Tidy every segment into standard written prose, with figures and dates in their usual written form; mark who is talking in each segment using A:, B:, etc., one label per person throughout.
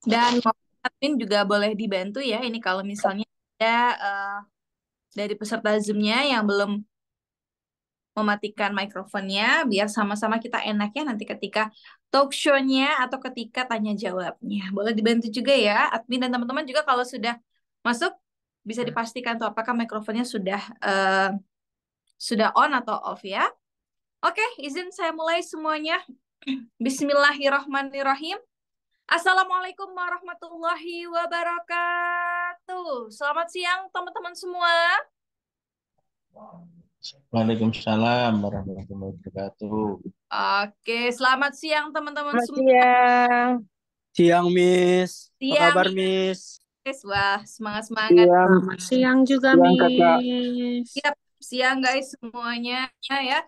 A: Dan admin juga boleh dibantu ya. Ini kalau misalnya ada dari peserta Zoom-nya yang belum mematikan mikrofonnya, biar sama-sama kita enaknya nanti ketika talk show-nya atau ketika tanya jawabnya. Boleh dibantu juga ya, admin dan teman-teman juga kalau sudah masuk bisa dipastikan tuh apakah mikrofonnya sudah on atau off ya. Oke, izin saya mulai semuanya. Bismillahirrahmanirrahim. Assalamualaikum warahmatullahi wabarakatuh. Selamat siang teman-teman semua.
B: Waalaikumsalam warahmatullahi wabarakatuh.
A: Oke, selamat siang teman-teman
C: Selamat
A: semua.
C: siang.
D: Siang, Miss. Apa
A: Siang,
D: kabar, Miss?
A: Miss. Wah, semangat-semangat.
C: Siang,
E: Selamat siang juga,
C: siang kakak.
E: Miss.
A: Siap, siang guys semuanya ya.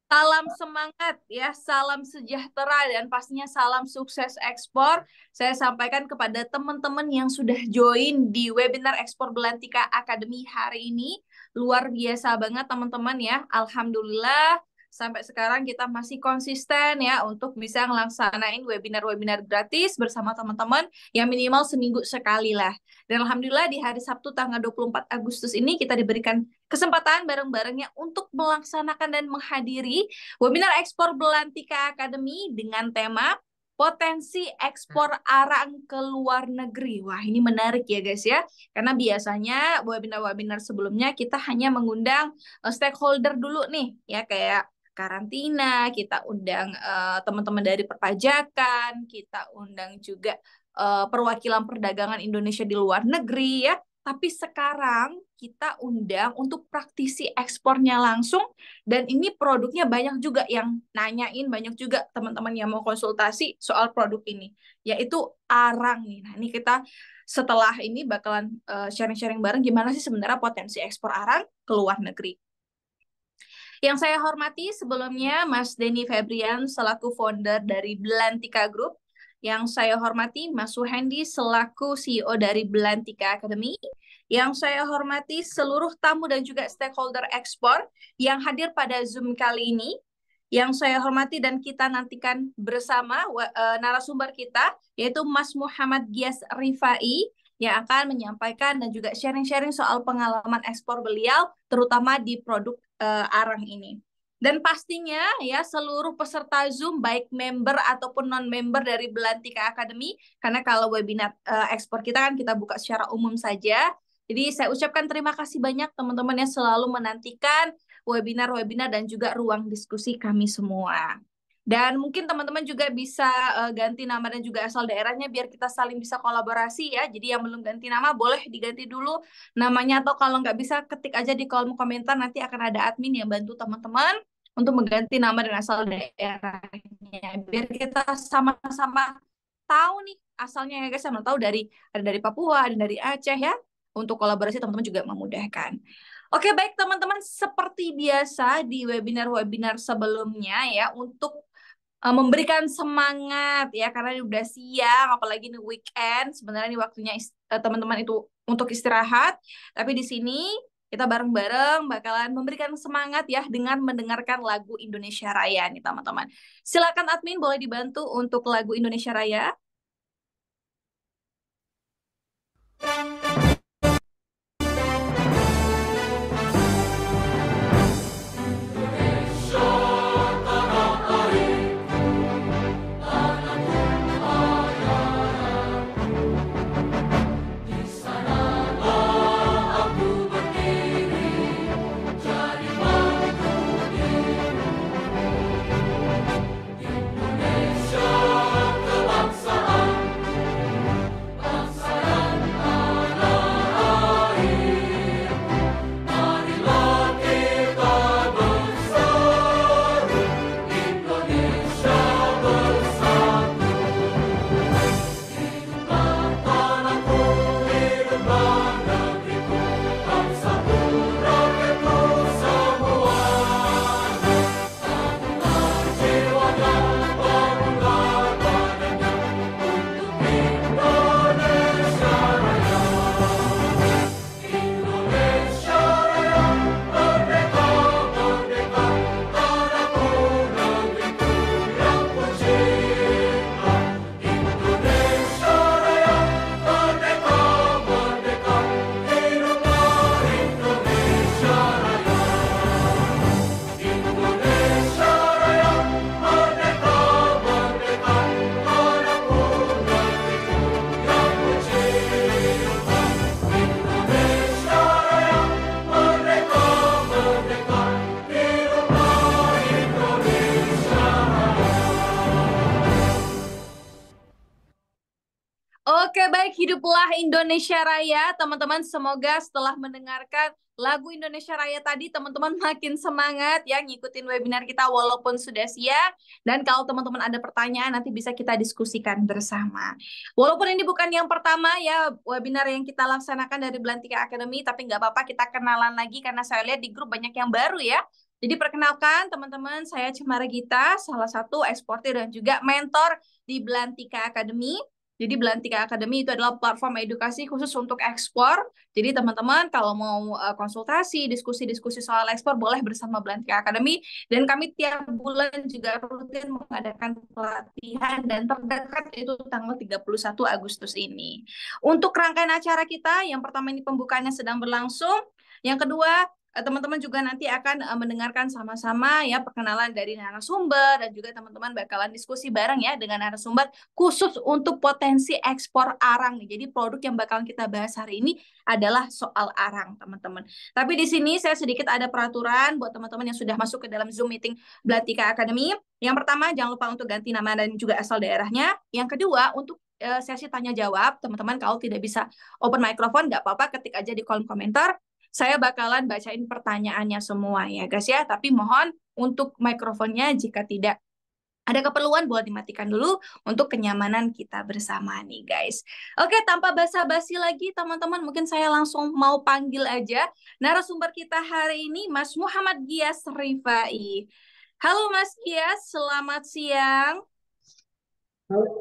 A: Salam semangat ya, salam sejahtera dan pastinya salam sukses ekspor. Saya sampaikan kepada teman-teman yang sudah join di webinar Ekspor Belantika Academy hari ini. Luar biasa banget teman-teman ya. Alhamdulillah sampai sekarang kita masih konsisten ya untuk bisa ngelaksanain webinar-webinar gratis bersama teman-teman yang minimal seminggu sekali lah. Dan Alhamdulillah di hari Sabtu tanggal 24 Agustus ini kita diberikan kesempatan bareng-barengnya untuk melaksanakan dan menghadiri webinar Ekspor Belantika Academy dengan tema potensi ekspor arang ke luar negeri. Wah, ini menarik ya guys ya. Karena biasanya webinar-webinar sebelumnya kita hanya mengundang stakeholder dulu nih, ya kayak karantina, kita undang teman-teman dari perpajakan, kita undang juga perwakilan perdagangan Indonesia di luar negeri ya. Tapi sekarang kita undang untuk praktisi ekspornya langsung dan ini produknya banyak juga yang nanyain, banyak juga teman-teman yang mau konsultasi soal produk ini, yaitu arang nih. Nah, ini kita setelah ini bakalan sharing-sharing bareng gimana sih sebenarnya potensi ekspor arang ke luar negeri. Yang saya hormati sebelumnya Mas Denny Febrian selaku founder dari Belantika Group. Yang saya hormati Mas Suhendi selaku CEO dari Belantika Academy. Yang saya hormati seluruh tamu dan juga stakeholder ekspor yang hadir pada Zoom kali ini. Yang saya hormati dan kita nantikan bersama narasumber kita, yaitu Mas Muhammad Gias Rifai, yang akan menyampaikan dan juga sharing-sharing soal pengalaman ekspor beliau, terutama di produk arang ini. Dan pastinya ya seluruh peserta Zoom baik member ataupun non-member dari Belantika Academy, karena kalau webinar ekspor kita kan kita buka secara umum saja. Jadi saya ucapkan terima kasih banyak teman-teman yang selalu menantikan webinar-webinar dan juga ruang diskusi kami semua. Dan mungkin teman-teman juga bisa ganti nama dan juga asal daerahnya biar kita saling bisa kolaborasi ya. Jadi yang belum ganti nama boleh diganti dulu namanya atau kalau nggak bisa ketik aja di kolom komentar, nanti akan ada admin yang bantu teman-teman untuk mengganti nama dan asal daerahnya. Biar kita sama-sama tahu nih asalnya ya guys. Sama tahu ada dari Papua, ada dari Aceh ya. Untuk kolaborasi teman-teman juga memudahkan. Oke, baik teman-teman, seperti biasa di webinar-webinar sebelumnya ya, untuk memberikan semangat ya, karena udah siang, apalagi ini weekend, sebenarnya ini waktunya teman-teman itu untuk istirahat, tapi di sini kita bareng-bareng bakalan memberikan semangat ya dengan mendengarkan lagu Indonesia Raya nih teman-teman. Silakan admin boleh dibantu untuk lagu Indonesia Raya. Oke, baik. Hiduplah Indonesia Raya, teman-teman. Semoga setelah mendengarkan lagu Indonesia Raya tadi, teman-teman makin semangat ya ngikutin webinar kita walaupun sudah siang. Dan kalau teman-teman ada pertanyaan, nanti bisa kita diskusikan bersama. Walaupun ini bukan yang pertama ya webinar yang kita laksanakan dari Belantika Academy, tapi nggak apa-apa kita kenalan lagi karena saya lihat di grup banyak yang baru ya. Jadi perkenalkan teman-teman, saya Cemara Gita, salah satu eksportir dan juga mentor di Belantika Academy. Jadi Belantika Academy itu adalah platform edukasi khusus untuk ekspor. Jadi teman-teman kalau mau konsultasi, diskusi-diskusi soal ekspor boleh bersama Belantika Academy. Dan kami tiap bulan juga rutin mengadakan pelatihan dan terdekat itu tanggal 31 Agustus ini. Untuk rangkaian acara kita, yang pertama ini pembukaannya sedang berlangsung. Yang kedua, teman-teman juga nanti akan mendengarkan sama-sama ya perkenalan dari narasumber dan juga teman-teman bakalan diskusi bareng ya dengan narasumber khusus untuk potensi ekspor arang nih. Jadi produk yang bakalan kita bahas hari ini adalah soal arang, teman-teman. Tapi di sini saya sedikit ada peraturan buat teman-teman yang sudah masuk ke dalam Zoom meeting Belantika Academy. Yang pertama, jangan lupa untuk ganti nama dan juga asal daerahnya. Yang kedua, untuk sesi tanya jawab, teman-teman kalau tidak bisa open microphone, nggak apa-apa, ketik aja di kolom komentar. Saya bakalan bacain pertanyaannya semua ya guys ya. Tapi mohon untuk mikrofonnya jika tidak ada keperluan boleh dimatikan dulu untuk kenyamanan kita bersama nih guys. Oke, tanpa basa-basi lagi teman-teman, mungkin saya langsung mau panggil aja narasumber kita hari ini Mas Muhammad Gias Rifai. Halo Mas Gias, selamat siang.
C: Halo,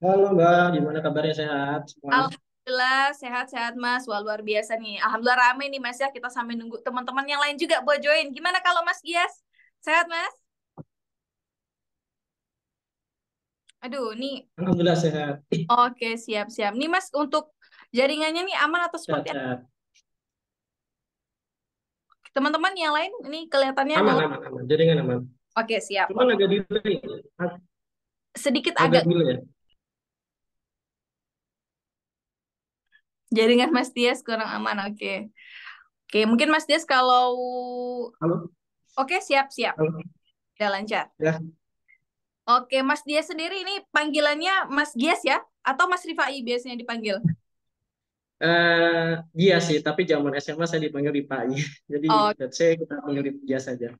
C: halo Mbak, gimana kabarnya sehat semua?
A: Alhamdulillah sehat-sehat Mas. Wah, luar biasa nih. Alhamdulillah rame nih Mas ya. Kita sambil nunggu teman-teman yang lain juga buat join. Gimana kalau Mas Gias? Sehat Mas? Aduh, nih.
C: Alhamdulillah sehat.
A: Oke, siap-siap. Nih Mas, untuk jaringannya nih aman atau
C: Sehat,
A: seperti apa?
C: sehat.
A: Teman-teman yang lain ini kelihatannya
C: Aman,
A: mau.
C: aman, aman. Jaringan aman.
A: Oke, siap.
C: Cuman agak delay. Ag-
A: Sedikit
C: Agak
A: agak
C: delay ya.
A: jaringan Mas Dias kurang aman. Oke. Oke, mungkin Mas Dias kalau
C: Halo,
A: oke, siap-siap.
C: halo.
A: Udah lancar.
C: Ya,
A: Oke, Mas Dias sendiri ini panggilannya Mas Gias ya? Atau Mas Rifai biasanya dipanggil?
C: iya sih. Tapi zaman SMA saya dipanggil Ripai. Jadi,
A: Oh,
C: let's say kita panggil dia saja.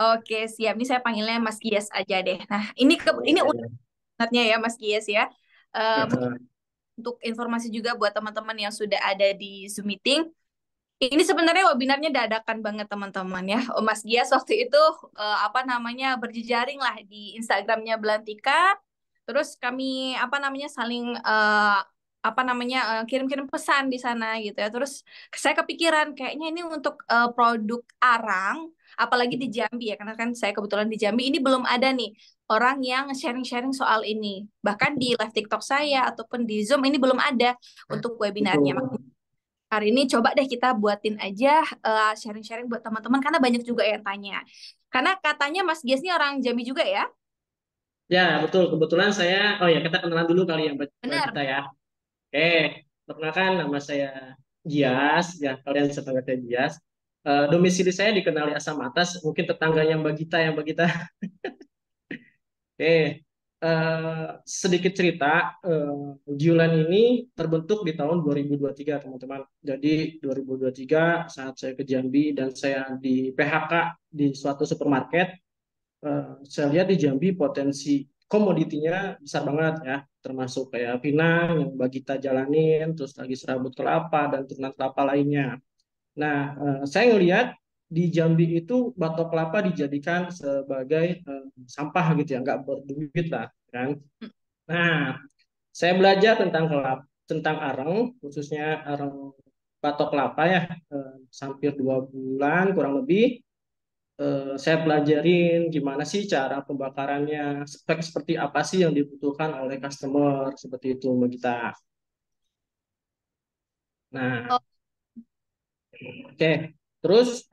A: oke, siap. Ini saya panggilnya Mas Gias aja deh. Nah, ini ini
C: Ya, ya.
A: untuknya ya Mas Gias ya. Mungkin
C: Ya,
A: untuk informasi juga buat teman-teman yang sudah ada di Zoom meeting. Ini sebenarnya webinarnya dadakan banget teman-teman ya. Oh, Mas Gias waktu itu apa namanya berjejaring lah di Instagramnya Belantika. Terus kami apa namanya saling apa namanya kirim-kirim pesan di sana gitu ya. Terus saya kepikiran kayaknya ini untuk produk arang, apalagi di Jambi ya, karena kan saya kebetulan di Jambi ini belum ada nih orang yang sharing-sharing soal ini. Bahkan di live TikTok saya ataupun di Zoom ini belum ada untuk webinarnya.
C: betul.
A: Hari ini coba deh kita buatin aja sharing-sharing buat teman-teman karena banyak juga yang tanya. Karena katanya Mas Gies ini orang Jambi juga ya?
C: Ya, betul. Kebetulan saya, oh ya, kita kenalan dulu kali ya, Mbak
A: Benar.
C: kita ya. Oke, perkenalkan nama saya Gias, ya kalian bisa panggil saya Gias. Domisili saya dikenali Asam Atas, mungkin tetangganya Mbak Gita yang Mbak Gita. Oke, sedikit cerita, Julan ini terbentuk di tahun 2023, teman-teman. Jadi 2023 saat saya ke Jambi dan saya di PHK di suatu supermarket, saya lihat di Jambi potensi komoditinya besar banget ya, termasuk kayak pinang yang Mbak Gita jalanin, terus lagi serabut kelapa dan turunan kelapa lainnya. Nah, saya ngelihat di Jambi itu batok kelapa dijadikan sebagai sampah gitu ya, nggak berduit lah, kan? Nah, saya belajar tentang kelapa, tentang arang, khususnya arang batok kelapa ya, hampir 2 bulan kurang lebih. Saya pelajarin gimana sih cara pembakarannya, spek seperti apa sih yang dibutuhkan oleh customer, seperti itu Mbak Gita. Nah,
A: Oh,
C: oke. Terus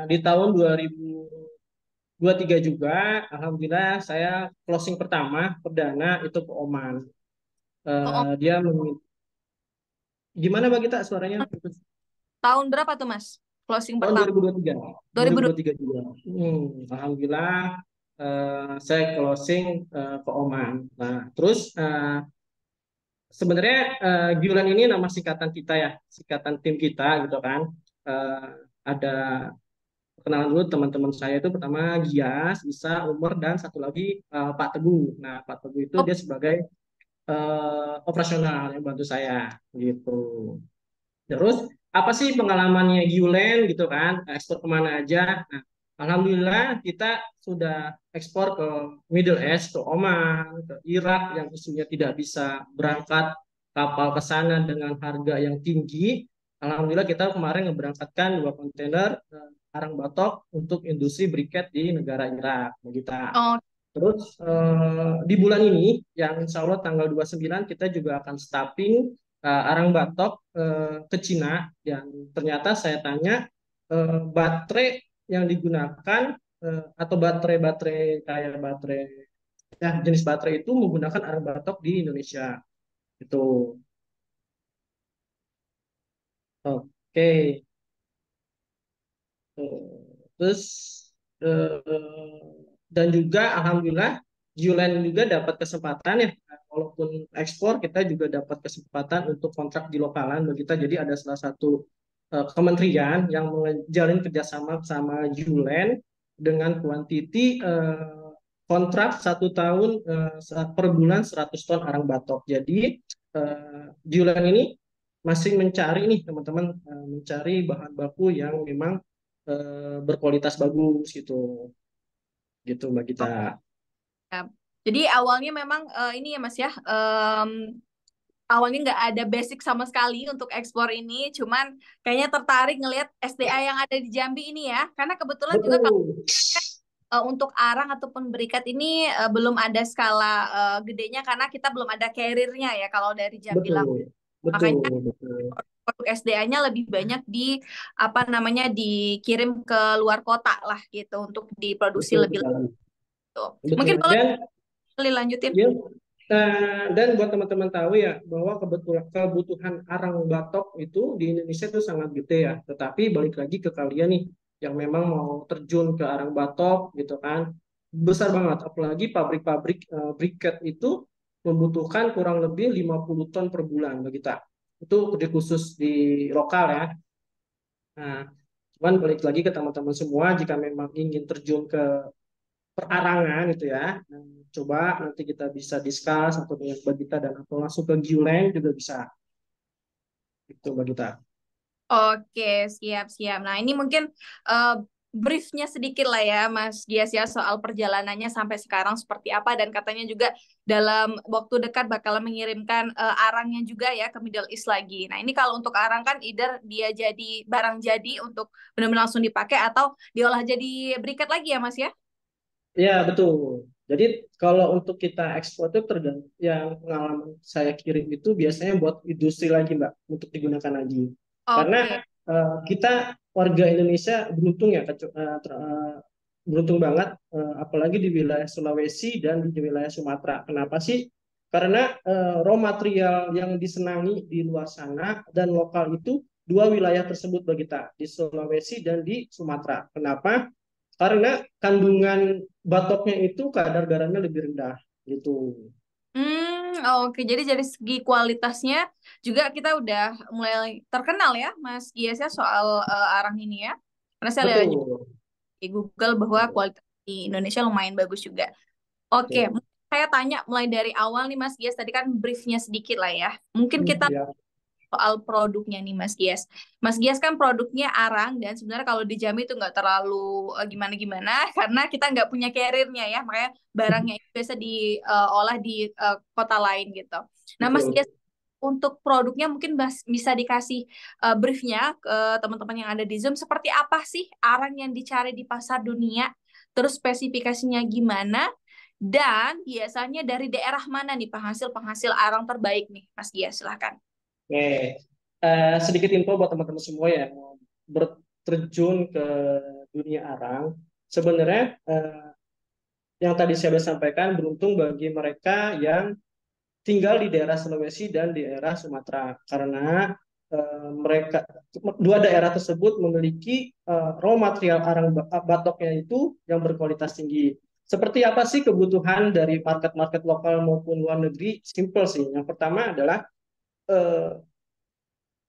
C: di tahun 2023 juga, alhamdulillah saya closing pertama perdana itu ke Oman.
A: oh,
C: Dia gimana Mbak Gita suaranya?
A: tahun berapa tuh Mas? Closing
C: Tahun
A: pertama
C: 2023.
A: 2020.
C: 2023 juga. Alhamdulillah saya closing ke Oman. Nah, terus sebenarnya Gulen ini nama singkatan kita ya, singkatan tim kita gitu kan. Eh, ada kenalan dulu teman-teman saya itu pertama Gias, Isa, Umar dan satu lagi Pak Teguh. Nah, Pak Teguh itu
A: Oh,
C: dia sebagai operasional yang bantu saya gitu. Terus apa sih pengalamannya Gulen gitu kan? Ekspor kemana aja? Nah, alhamdulillah kita sudah ekspor ke Middle East, ke Oman, ke Irak yang isunya tidak bisa berangkat kapal ke sana dengan harga yang tinggi. Alhamdulillah kita kemarin ngeberangkatkan 2 kontainer arang batok untuk industri briket di negara Irak, kita.
A: oh,
C: Terus di bulan ini, yang insya Allah tanggal 29 kita juga akan staffing arang batok ke Cina. Dan ternyata saya tanya, baterai yang digunakan atau baterai-baterai kayak baterai, ya jenis baterai itu menggunakan arang batok di Indonesia. Itu. Oke. Terus dan juga alhamdulillah Julen juga dapat kesempatan ya, walaupun ekspor kita juga dapat kesempatan untuk kontrak di lokalan kita. Jadi ada salah satu kementerian yang menjalin kerjasama sama Julen dengan kuantiti kontrak 1 tahun per bulan 100 ton arang batok. Jadi Julen ini masih mencari nih teman-teman, mencari bahan baku yang memang berkualitas bagus gitu, gitu Mbak Gita.
A: oh, ya. Jadi awalnya memang ini ya Mas ya, awalnya nggak ada basic sama sekali untuk ekspor ini, cuman kayaknya tertarik ngelihat SDA yang ada di Jambi ini ya, karena kebetulan juga kalau
C: Betul,
A: untuk arang ataupun berikat ini belum ada skala gedenya karena kita belum ada carrier-nya ya kalau dari Jambi lah.
C: betul, betul,
A: Makanya
C: betul,
A: produk SDA-nya lebih banyak di apa namanya dikirim ke luar kota lah gitu untuk diproduksi
C: betul
A: lebih
C: sekali.
A: lanjut.
C: Betul.
A: Mungkin boleh
C: Dan
A: lanjutin.
C: ya, dan buat teman-teman tahu ya bahwa kebetulan kebutuhan arang batok itu di Indonesia itu sangat gede ya. Tetapi balik lagi ke kalian nih yang memang mau terjun ke arang batok gitu kan, besar banget. Apalagi pabrik-pabrik briket itu membutuhkan kurang lebih 50 ton per bulan bagi kita. Itu di khusus di lokal ya. Nah, cuman balik lagi ke teman-teman semua, jika memang ingin terjun ke perarangan itu ya, nah, coba nanti kita bisa discuss atau dengan Mbak Gita dan atau langsung ke Gulen juga bisa, itu Mbak Gita.
A: Oke, siap-siap. Nah, ini mungkin eh, briefnya sedikit lah ya, Mas Gias ya, soal perjalanannya sampai sekarang seperti apa. Dan katanya juga dalam waktu dekat bakal mengirimkan arangnya juga ya ke Middle East lagi. Nah, ini kalau untuk arang kan either dia jadi barang jadi untuk benar-benar langsung dipakai atau diolah jadi briket lagi ya, Mas ya?
C: Ya betul. Jadi kalau untuk kita ekspor itu tergantung, yang pengalaman saya kirim itu biasanya buat industri lagi Mbak, untuk digunakan lagi. Karena
A: Oke.
C: kita warga Indonesia beruntung ya, beruntung banget, apalagi di wilayah Sulawesi dan di wilayah Sumatera. Kenapa sih? Karena raw material yang disenangi di luar sana dan lokal itu dua wilayah tersebut bagi kita, di Sulawesi dan di Sumatera. Kenapa? Karena kandungan batoknya itu kadar garamnya lebih rendah gitu.
A: Oke. Jadi dari segi kualitasnya juga kita udah mulai terkenal ya, Mas Gias ya, soal arang ini ya. Karena saya lihat
C: Betul.
A: di Google bahwa kualitas di Indonesia lumayan bagus juga. Oke,
C: Betul.
A: mungkin saya tanya mulai dari awal nih Mas Gias, tadi kan briefnya sedikit lah ya. Mungkin kita
C: Ya,
A: soal produknya nih Mas Gias. Mas Gias kan produknya arang dan sebenarnya kalau di Jambi itu nggak terlalu gimana-gimana karena kita nggak punya carrier-nya ya, makanya barangnya itu biasa diolah di kota lain gitu. Nah Mas
C: betul.
A: Gias untuk produknya mungkin bisa dikasih briefnya ke teman-teman yang ada di Zoom seperti apa sih arang yang dicari di pasar dunia, terus spesifikasinya gimana, dan biasanya dari daerah mana nih penghasil-penghasil arang terbaik nih Mas Gia, silahkan.
C: Oke. Sedikit info buat teman-teman semua ya mau berterjun ke dunia arang. Sebenarnya yang tadi saya sudah sampaikan, beruntung bagi mereka yang tinggal di daerah Sulawesi dan di daerah Sumatera, karena mereka dua daerah tersebut memiliki raw material arang batoknya itu yang berkualitas tinggi. Seperti apa sih kebutuhan dari market-market lokal maupun luar negeri? Simple sih. Yang pertama adalah eh,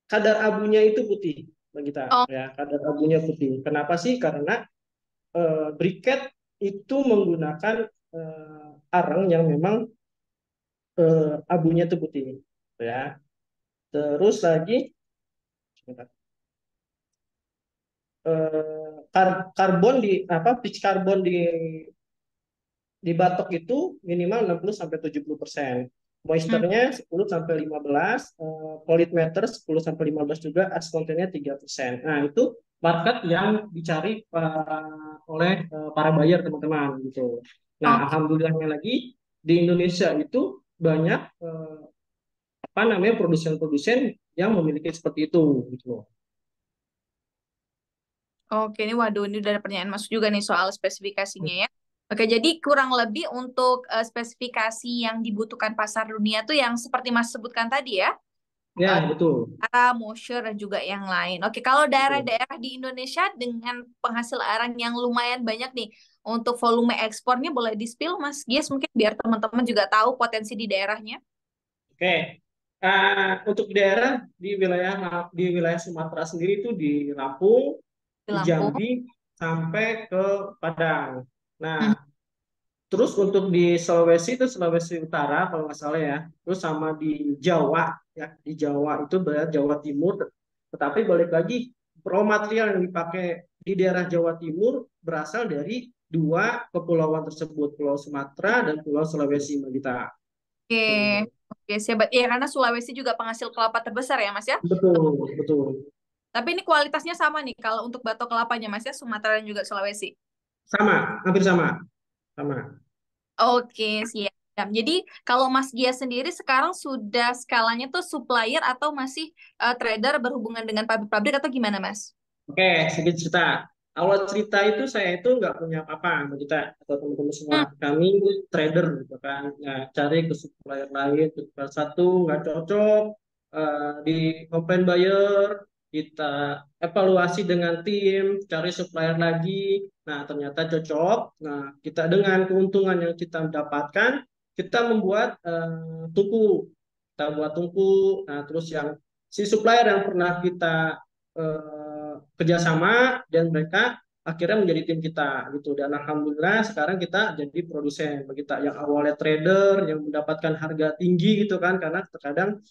C: kadar abunya itu putih, bagi kita
A: Oh,
C: ya. Kadar abunya putih. Kenapa sih? Karena briket itu menggunakan arang yang memang abunya itu putih, ya. Terus lagi sebentar. Karbon di apa? Pitch karbon di batok itu minimal 60 sampai 70%.
A: hmm,
C: Moisturnya 10 sampai 15, politmeter 10 sampai 15 juga, ash content-nya 3%. Nah, itu market yang dicari oleh para buyer teman-teman gitu. Nah,
A: oke.
C: alhamdulillahnya lagi di Indonesia itu banyak apa namanya produsen-produsen yang memiliki seperti itu gitu loh.
A: Oke, ini waduh, ini udah ada pertanyaan masuk juga nih soal spesifikasinya ya. Oke, jadi kurang lebih untuk spesifikasi yang dibutuhkan pasar dunia tuh yang seperti Mas sebutkan tadi ya, eh,
C: Ya, betul.
A: Mosher dan juga yang lain. Oke, kalau
C: Betul.
A: daerah-daerah di Indonesia dengan penghasil arang yang lumayan banyak nih, untuk volume ekspornya boleh di-spill Mas Gies mungkin biar teman-teman juga tahu potensi di daerahnya
C: Oke. Untuk daerah di wilayah Sumatera sendiri itu di Lampung,
A: di
C: di
A: Lampung.
C: Jambi sampai ke Padang.
A: Hmm.
C: Nah, terus untuk di Sulawesi itu Sulawesi Utara kalau nggak salah ya. Terus sama di Jawa ya, di Jawa itu berarti Jawa Timur. Tetapi balik lagi raw material yang dipakai di daerah Jawa Timur berasal dari dua kepulauan tersebut, Pulau Sumatera dan Pulau Sulawesi, Mbak Gita.
A: Oke,
C: Hmm.
A: oke, siap. Ya, karena Sulawesi juga penghasil kelapa terbesar ya, Mas ya.
C: Betul, betul.
A: Tapi ini kualitasnya sama nih kalau untuk batok kelapanya, Mas ya, Sumatera dan juga Sulawesi.
C: Sama, hampir sama, sama.
A: Oke, siap. Jadi kalau Mas Gia sendiri sekarang sudah skalanya tuh supplier atau masih trader berhubungan dengan pabrik-pabrik atau gimana, Mas?
C: Oke, sedikit cerita. Awal cerita itu saya itu nggak punya apa-apa, Mbak Gita, atau teman-teman semua.
A: Hmm,
C: Kami trader gitu kan. Nah, cari ke supplier lain, supplier satu nggak cocok, di komplain buyer, kita evaluasi dengan tim, cari supplier lagi. Nah, ternyata cocok. Nah, kita dengan keuntungan yang kita dapatkan, kita membuat tungku. Kita buat tungku. Nah, terus yang si supplier yang pernah kita kerjasama dan mereka akhirnya menjadi tim kita gitu, dan alhamdulillah sekarang kita jadi produsen kita yang awalnya trader yang mendapatkan harga tinggi gitu kan, karena terkadang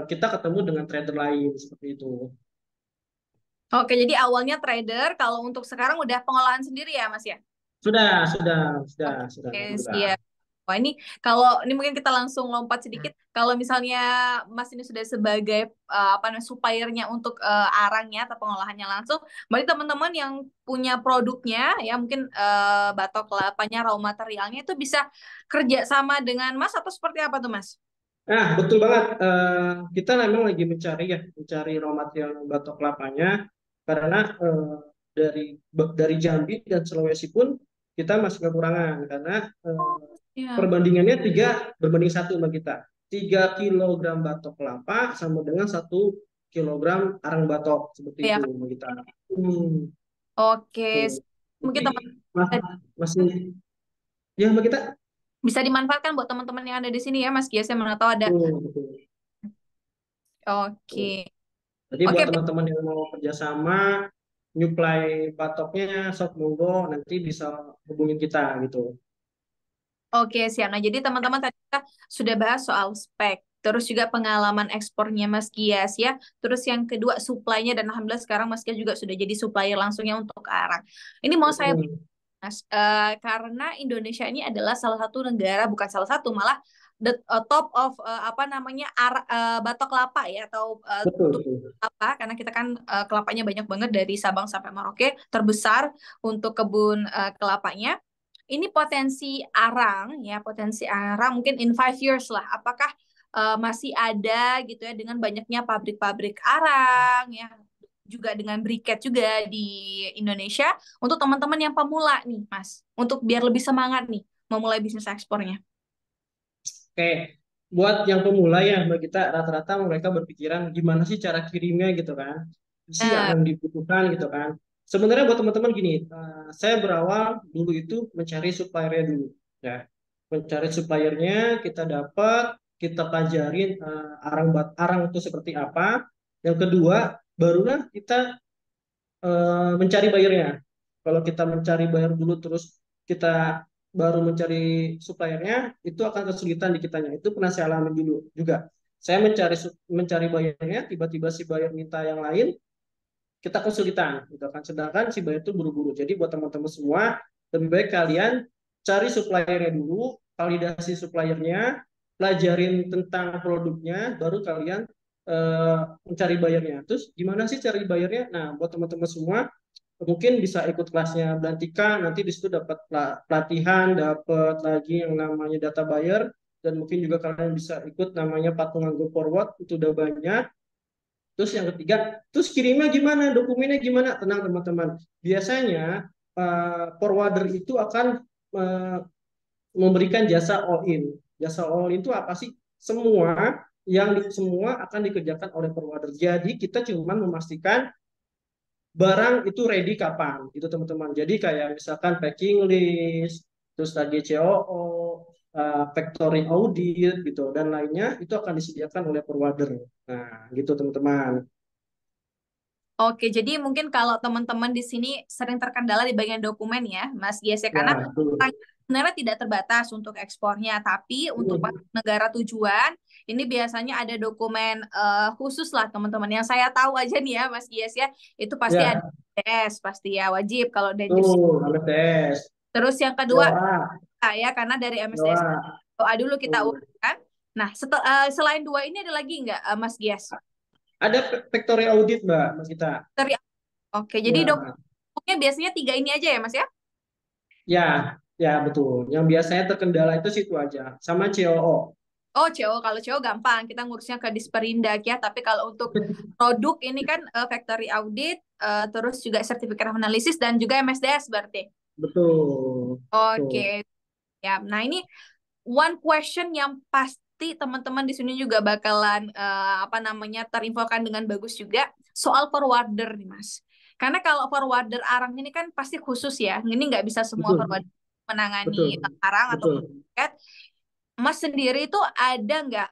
C: kita ketemu dengan trader lain seperti itu.
A: Oke, jadi awalnya trader, kalau untuk sekarang udah pengolahan sendiri ya, Mas ya?
C: Sudah
A: Oke,
C: alhamdulillah.
A: siap. Wah, ini kalau ini mungkin kita langsung lompat sedikit. Kalau misalnya Mas ini sudah sebagai apa namanya suppliernya untuk arangnya atau pengolahannya langsung, berarti teman-teman yang punya produknya ya mungkin batok kelapanya raw materialnya itu bisa kerja sama dengan Mas atau seperti apa tuh Mas?
C: Nah, betul banget. Kita memang lagi mencari raw material batok kelapanya, karena dari Jambi dan Sulawesi pun kita masih kekurangan, karena
A: Oh, ya.
C: perbandingannya 3 berbanding 1 sama kita. 3 kilogram batok kelapa sama dengan 1 kilogram arang batok, seperti
A: Ya,
C: itu Mbak Gita. Hmm,
A: oke.
C: tuh.
A: Mungkin
C: Jadi
A: teman-teman
C: masih ya Mbak Gita.
A: bisa dimanfaatkan buat teman-teman yang ada di sini ya Mas Gias yang mana tahu ada.
C: Betul.
A: Oke.
C: Tuh. Jadi
A: Oke,
C: buat teman-teman yang mau kerjasama, nyuplai batoknya, sok monggo nanti bisa hubungin kita gitu.
A: oke, siap. Nah, jadi teman-teman tadi kita sudah bahas soal spek, terus juga pengalaman ekspornya Mas Gias ya. Terus yang kedua supply-nya dan alhamdulillah sekarang Mas Gias juga sudah jadi supplier langsungnya untuk arang. Ini mau saya Mas, karena Indonesia ini adalah salah satu negara, bukan salah satu, malah the top of apa namanya batok kelapa ya atau
C: Betul,
A: untuk
C: betul.
A: kelapa karena kita kan kelapanya banyak banget dari Sabang sampai Merauke, terbesar untuk kebun kelapanya. Ini potensi arang mungkin in 5 years lah. Apakah masih ada gitu ya dengan banyaknya pabrik-pabrik arang ya juga dengan briket juga di Indonesia untuk teman-teman yang pemula nih, Mas, untuk biar lebih semangat nih memulai bisnis ekspornya.
C: Oke, buat yang pemula ya Mbak kita, rata-rata mereka berpikiran gimana sih cara kirimnya gitu kan, isi
A: Eh,
C: yang dibutuhkan gitu kan. Sebenarnya buat teman-teman gini, saya berawal dulu itu mencari suppliernya dulu, ya. Mencari suppliernya, kita dapat, kita pelajarin arang itu seperti apa. Yang kedua, barulah kita mencari buyernya. Kalau kita mencari buyer dulu terus kita baru mencari suppliernya, itu akan kesulitan di kitanya. Itu pernah saya alami dulu juga. Saya mencari buyernya, tiba-tiba si buyer minta yang lain, kita kesulitan gitu kan, sedangkan si buyer itu buru-buru. Jadi buat teman-teman semua, lebih baik kalian cari suppliernya dulu, validasi suppliernya, pelajarin tentang produknya, baru kalian mencari buyernya. Terus gimana sih cari buyernya? Nah, buat teman-teman semua, mungkin bisa ikut kelasnya Belantika, nanti di situ dapat pelatihan, dapat lagi yang namanya data buyer, dan mungkin juga kalian bisa ikut namanya patungan Go Forward, itu udah banyak. Terus yang ketiga, terus kirimnya gimana, dokumennya gimana? Tenang teman-teman. Biasanya forwarder itu akan uh, memberikan jasa all in. Jasa all in itu apa sih? Semua akan dikerjakan oleh forwarder. Jadi kita cuma memastikan barang itu ready kapan, itu teman-teman. Jadi kayak misalkan packing list, terus lagi COO, factory audit gitu dan lainnya itu akan disediakan oleh forwarder. Nah, gitu teman-teman.
A: Oke, jadi mungkin kalau teman-teman di sini sering terkendala di bagian dokumen ya, Mas Gies ya,
C: Ya,
A: karena
C: betul.
A: sebenarnya tidak terbatas untuk ekspornya, tapi untuk negara tujuan ini biasanya ada dokumen khusus lah teman-teman. Yang saya tahu aja nih ya, Mas Gies ya, itu pasti ada
C: Ya,
A: MSDS, pasti ya wajib kalau dan
C: tuh, MTS,
A: terus yang kedua
C: COA,
A: ya karena dari MSDS
C: COA.
A: doa dulu kita
C: Tuh.
A: urutkan. Nah, selain dua ini ada lagi nggak, Mas Gies?
C: Ada factory audit, Mbak, Mas kita.
A: Oke, jadi
C: Ya,
A: dokumennya biasanya tiga ini aja ya, Mas ya?
C: ya, ya betul. Yang biasanya terkendala itu situ aja, sama COO.
A: Oh, CO. Kalau CO gampang, kita ngurusnya ke Disperindak ya. Tapi kalau untuk produk ini kan factory audit, terus juga sertifikat analisis dan juga MSDS berarti.
C: Betul.
A: Oke,
C: Tuh.
A: ya. Nah, ini one question yang pasti teman-teman di sini juga bakalan apa namanya terinfokan dengan bagus juga soal forwarder nih, Mas. Karena kalau forwarder arang ini kan pasti khusus ya. Ini nggak bisa semua
C: Betul,
A: forwarder menangani
C: betul,
A: arang ataupun
C: betul.
A: paket. Mas sendiri itu ada nggak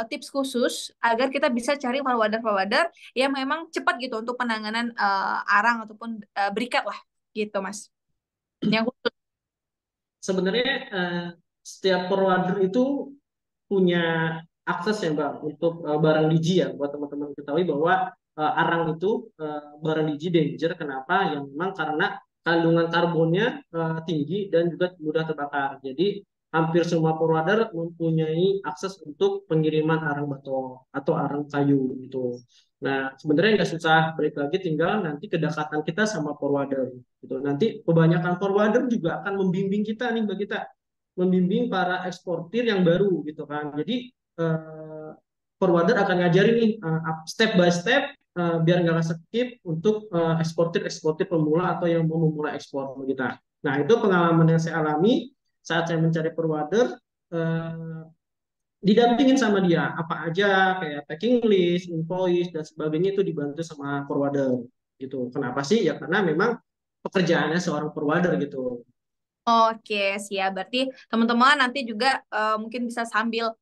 A: tips khusus agar kita bisa cari forwarder-forwarder yang memang cepat gitu untuk penanganan arang ataupun berikat lah gitu, Mas. Yang khusus.
C: Sebenarnya setiap forwarder itu punya akses ya Mbak untuk barang digi ya, buat teman-teman ketahui bahwa arang itu barang digi danger. Kenapa? Yang memang karena kandungan karbonnya tinggi dan juga mudah terbakar. Jadi hampir semua forwarder mempunyai akses untuk pengiriman arang bato atau arang kayu gitu. Nah, sebenarnya nggak susah, balik lagi tinggal nanti kedekatan kita sama forwarder gitu. Nanti kebanyakan forwarder juga akan membimbing kita nih Mbak kita, membimbing para eksportir yang baru gitu kan. Jadi forwarder akan ngajarin nih step by step biar nggak skip untuk eksportir pemula atau yang mau memulai ekspor kita. Nah, itu pengalaman yang saya alami saat saya mencari forwarder, didampingin sama dia apa aja kayak packing list, invoice dan sebagainya itu dibantu sama forwarder gitu. Kenapa sih? Ya karena memang pekerjaannya seorang forwarder gitu.
A: Oke, siap. Berarti teman-teman nanti juga mungkin bisa sambil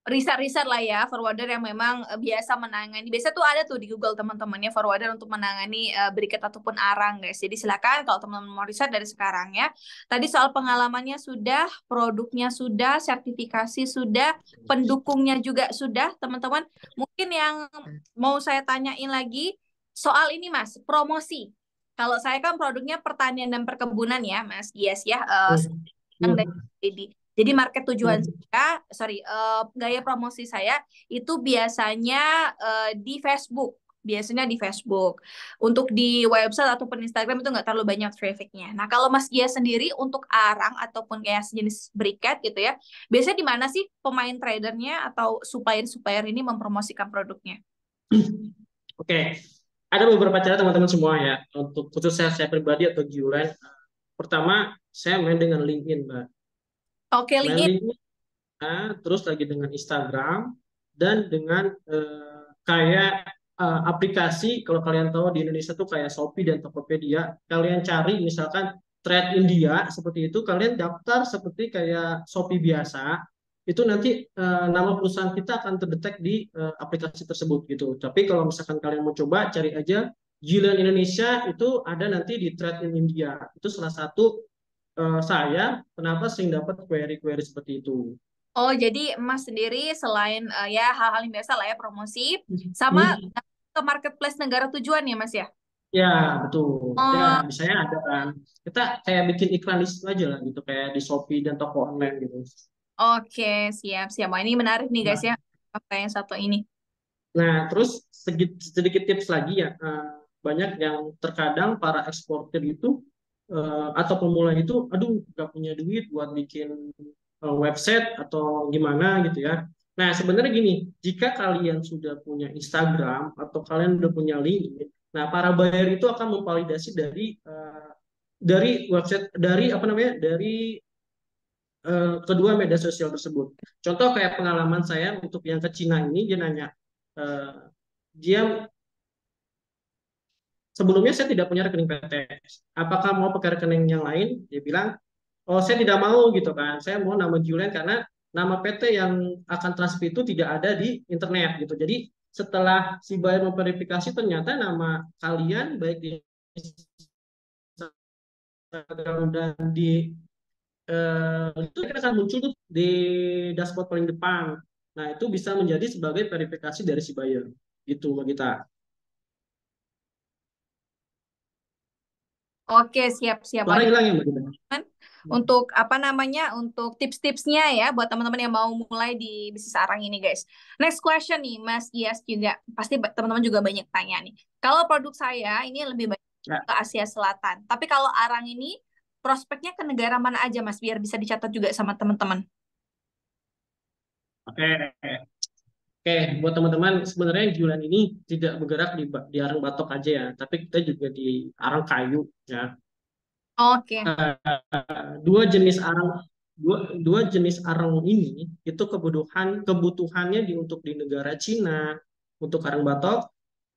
A: riset-riset lah ya forwarder yang memang biasa menangani. Biasa tuh ada tuh di Google teman-temannya forwarder untuk menangani berikat ataupun arang guys. Jadi silakan kalau teman-teman mau riset dari sekarang ya. Tadi soal pengalamannya sudah, produknya sudah, sertifikasi sudah, pendukungnya juga sudah, teman-teman. Mungkin yang mau saya tanyain lagi soal ini Mas, promosi. Kalau saya kan produknya pertanian dan perkebunan ya, Mas Gias ya.
C: Hmm.
A: Yang
C: Hmm.
A: dari jadi market tujuan
C: Hmm.
A: saya, sorry, gaya promosi saya itu biasanya di Facebook. Biasanya di Facebook. Untuk di website ataupun Instagram itu nggak terlalu banyak trafficnya. Nah, kalau Mas Gia sendiri untuk arang ataupun kayak sejenis briket gitu ya, biasanya di mana sih pemain tradernya atau supplier-supplier ini mempromosikan produknya?
C: Oke, ada beberapa cara teman-teman semua ya untuk khusus saya pribadi atau Giulen. Pertama, saya main dengan LinkedIn, Mbak.
A: Oke,
C: Main
A: LinkedIn.
C: LinkedIn, terus lagi dengan Instagram dan dengan kayak aplikasi, kalau kalian tahu di Indonesia tuh kayak Shopee dan Tokopedia, kalian cari misalkan Trade India seperti itu, kalian daftar seperti kayak Shopee biasa, itu nanti nama perusahaan kita akan terdetek di aplikasi tersebut gitu. Tapi kalau misalkan kalian mau coba, cari aja Gilian Indonesia, itu ada nanti di Trade in India. Itu salah satu saya kenapa sering dapat query-query seperti itu.
A: Oh, jadi Mas sendiri selain ya hal-hal yang biasa lah ya promosi, sama
C: Hmm.
A: ke marketplace negara tujuan ya Mas ya?
C: Ya, betul. Ya,
A: Oh,
C: misalnya ada kan. Kita kayak bikin iklan di situ aja lah gitu, kayak di Shopee dan toko online gitu.
A: oke, siap-siap. Wah, ini menarik nih guys
C: Nah,
A: ya, apa yang satu ini.
C: terus sedikit tips lagi ya. Banyak yang terkadang para eksportir itu atau pemula itu, aduh, nggak punya duit buat bikin website atau gimana gitu ya. Nah, sebenarnya gini, jika kalian sudah punya Instagram atau kalian udah punya LinkedIn, nah para buyer itu akan memvalidasi dari website, dari apa namanya, dari kedua media sosial tersebut. Contoh kayak pengalaman saya untuk yang ke Cina ini, dia nanya, eh, dia sebelumnya saya tidak punya rekening PTS. Apakah mau pakai rekening yang lain? Dia bilang, oh saya tidak mau gitu kan. Saya mau nama Julian karena nama PT yang akan transfer itu tidak ada di internet gitu. Jadi setelah si buyer memverifikasi ternyata nama kalian baik di Instagram dan di itu akan muncul tuh di dashboard paling depan. Nah, itu bisa menjadi sebagai verifikasi dari si buyer. Gitu, Mbak Gita.
A: Oke, siap-siap. Wah,
C: Suara
A: ini
C: hilang ya, Mbak Gita?
A: kan untuk apa namanya, untuk tips-tipsnya ya buat teman-teman yang mau mulai di bisnis arang ini guys. Next question nih, Mas Gias juga pasti teman-teman juga banyak tanya nih. Kalau produk saya ini lebih banyak
C: Ya,
A: ke Asia Selatan, tapi kalau arang ini prospeknya ke negara mana aja Mas, biar bisa dicatat juga sama teman-teman.
C: oke. Oke, buat teman-teman, sebenarnya Julian ini tidak bergerak di arang batok aja ya, tapi kita juga di arang kayu ya.
A: Oke.
C: Dua jenis arang dua jenis arang ini itu kebutuhannya untuk di negara Cina untuk arang batok,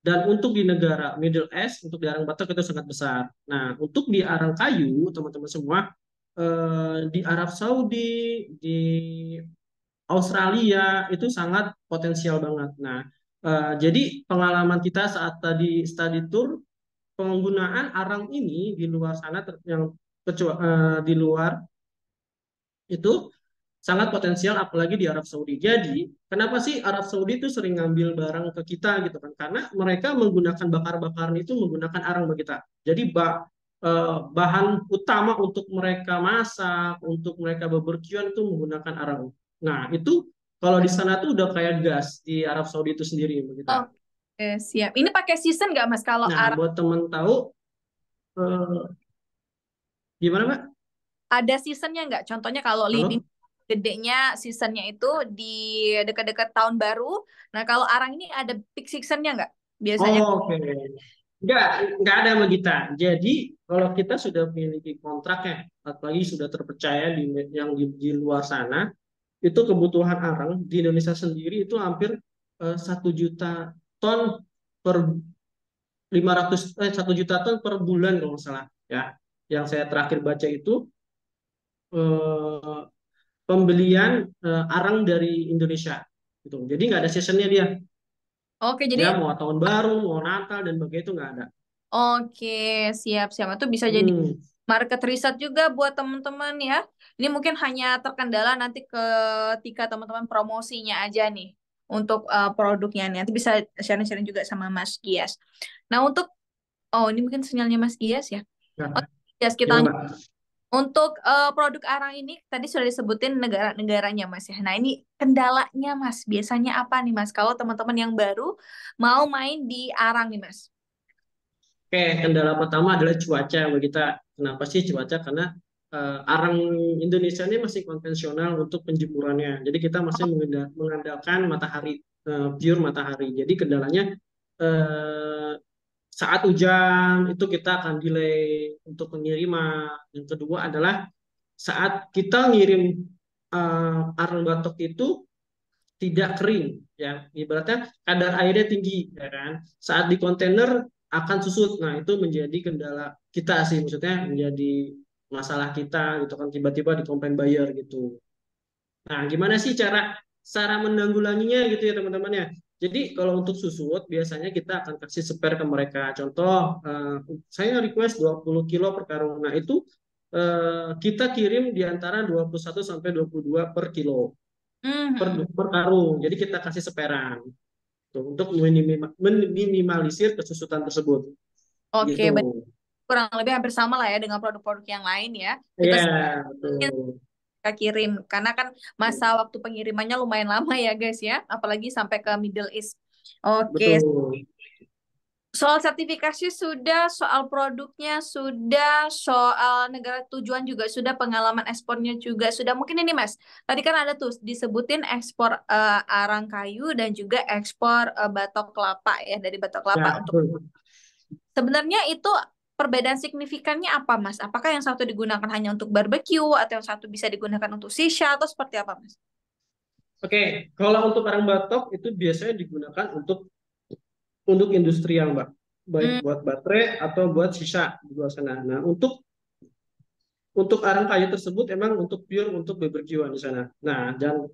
C: dan untuk di negara Middle East untuk di arang batok itu sangat besar. Nah, untuk di arang kayu teman-teman semua, di Arab Saudi, di Australia itu sangat potensial banget. Nah, jadi pengalaman kita saat tadi study tour, penggunaan arang ini di luar sana yang di luar itu sangat potensial, apalagi di Arab Saudi. Jadi kenapa sih Arab Saudi itu sering ngambil barang ke kita gitu kan? Karena mereka menggunakan bakar-bakaran itu menggunakan arang bagi kita. Jadi bahan utama untuk mereka masak, untuk mereka beberkuan itu menggunakan arang. Nah, itu kalau di sana tuh udah kayak gas di Arab Saudi itu sendiri bagi kita.
A: Oke, siap. Ini pakai season nggak Mas kalau
C: Nah,
A: arang?
C: buat temen tahu, eh, gimana Mbak?
A: Ada seasonnya nggak? Contohnya kalau lidi
C: Halo?
A: gedenya seasonnya itu di dekat-dekat tahun baru. Nah, kalau arang ini ada peak seasonnya nggak? Biasanya.
C: Oh, oke. Enggak, enggak ada sama kita. Jadi kalau kita sudah memiliki kontraknya, apalagi sudah terpercaya di luar sana, itu kebutuhan arang di Indonesia sendiri itu hampir 1 juta ton per 1 juta ton per bulan kalau nggak salah ya. Yang saya terakhir baca itu eh, pembelian arang dari Indonesia gitu. Jadi nggak ada seasonnya dia.
A: Oke, jadi
C: Ya mau tahun baru, mau Natal dan begitu nggak ada.
A: oke, siap-siap. Itu bisa jadi
C: Hmm.
A: market riset juga buat teman-teman ya. Ini mungkin hanya terkendala nanti ketika teman-teman promosinya aja nih untuk produknya nih. Nanti bisa sharing-sharing juga sama Mas Gias. Nah, untuk oh ini mungkin sinyalnya Mas Gias ya.
C: Nah,
A: Oh, Gias kita
C: gimana
A: lanjut.
C: Mbak?
A: Untuk produk arang ini tadi sudah disebutin negara-negaranya Mas ya. Nah, ini kendalanya Mas. Biasanya apa nih Mas kalau teman-teman yang baru mau main di arang nih Mas?
C: Oke, kendala pertama adalah cuaca bagi kita. Kenapa sih cuaca? Karena arang Indonesia ini masih konvensional untuk penjemurannya. Jadi kita masih mengandalkan matahari, pure matahari. Jadi kendalanya eh, saat hujan itu kita akan delay untuk pengiriman. Yang kedua adalah saat kita ngirim arang batok itu tidak kering, ya. Ibaratnya kadar airnya tinggi, ya kan. Saat di kontainer akan susut. Nah, itu menjadi kendala kita sih, maksudnya menjadi masalah kita gitu kan, tiba-tiba dikomplain buyer gitu. Nah, gimana sih cara menanggulanginya gitu ya teman-teman ya. Jadi kalau untuk susut biasanya kita akan kasih spare ke mereka. Contoh, saya request 20 kilo per karung. Nah, itu kita kirim di antara 21 sampai 22 per kilo
A: Mhm.
C: per karung. Jadi kita kasih seperan tuh, untuk meminimalisir kesusutan tersebut.
A: Oke,
C: Gitu.
A: kurang lebih hampir sama lah ya dengan produk-produk yang lain ya. Kita
C: Iya, betul.
A: kita kirim karena kan masa waktu pengirimannya lumayan lama ya guys ya, apalagi sampai ke Middle East. Oke,
C: Betul.
A: soal sertifikasi sudah, soal produknya sudah, soal negara tujuan juga sudah, pengalaman ekspornya juga sudah. Mungkin ini Mas, tadi kan ada tuh disebutin ekspor arang kayu dan juga ekspor batok kelapa ya, dari batok kelapa.
C: Ya,
A: Untuk
C: betul.
A: sebenarnya itu perbedaan signifikannya apa Mas? Apakah yang satu digunakan hanya untuk barbeque atau yang satu bisa digunakan untuk shisha atau seperti apa Mas?
C: Oke, kalau untuk arang batok itu biasanya digunakan untuk industrial, Mbak. Baik
A: Hmm,
C: buat baterai atau buat sisa di luar sana. Nah, untuk arang kayu tersebut emang untuk pure untuk beberjuan di sana. Nah, dan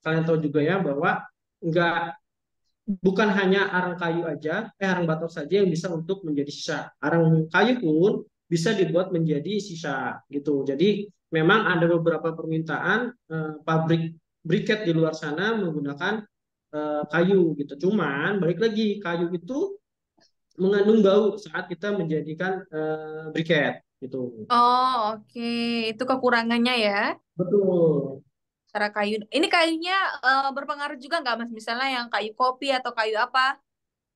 C: kalian tahu juga ya bahwa nggak bukan hanya arang kayu aja, arang batok saja yang bisa untuk menjadi sisa. Arang kayu pun bisa dibuat menjadi sisa gitu. Jadi memang ada beberapa permintaan pabrik briket di luar sana menggunakan kayu gitu. Cuman balik lagi kayu itu mengandung bau saat kita menjadikan briket gitu.
A: oh oke, itu kekurangannya ya.
C: Betul.
A: Cara kayu. Ini kayunya berpengaruh juga nggak Mas? Misalnya yang kayu kopi atau kayu apa?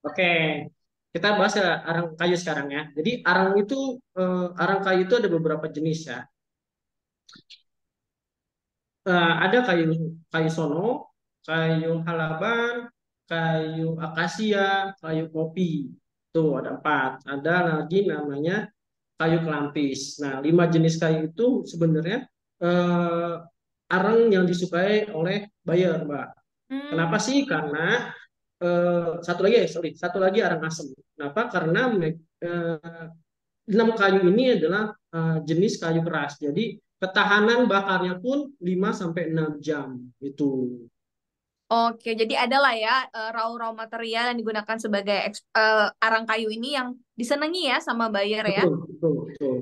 C: Oke, kita bahas ya arang kayu sekarang ya. Jadi arang kayu itu ada beberapa jenis ya. Ada kayu kayu sono, kayu halaban, kayu akasia, kayu kopi. Tuh ada 4. Ada lagi namanya kayu kelampis. Nah, 5 jenis kayu itu sebenarnya eh, arang yang disukai oleh buyer, Mbak.
A: Hmm,
C: Kenapa sih? Karena satu lagi arang asem. Kenapa? Karena 6 kayu ini adalah jenis kayu keras. Jadi ketahanan bakarnya pun 5 sampai 6 jam itu.
A: oke, jadi ada lah ya raw-raw material yang digunakan sebagai arang kayu ini yang disenangi ya sama buyer ya.
C: Betul, betul, betul.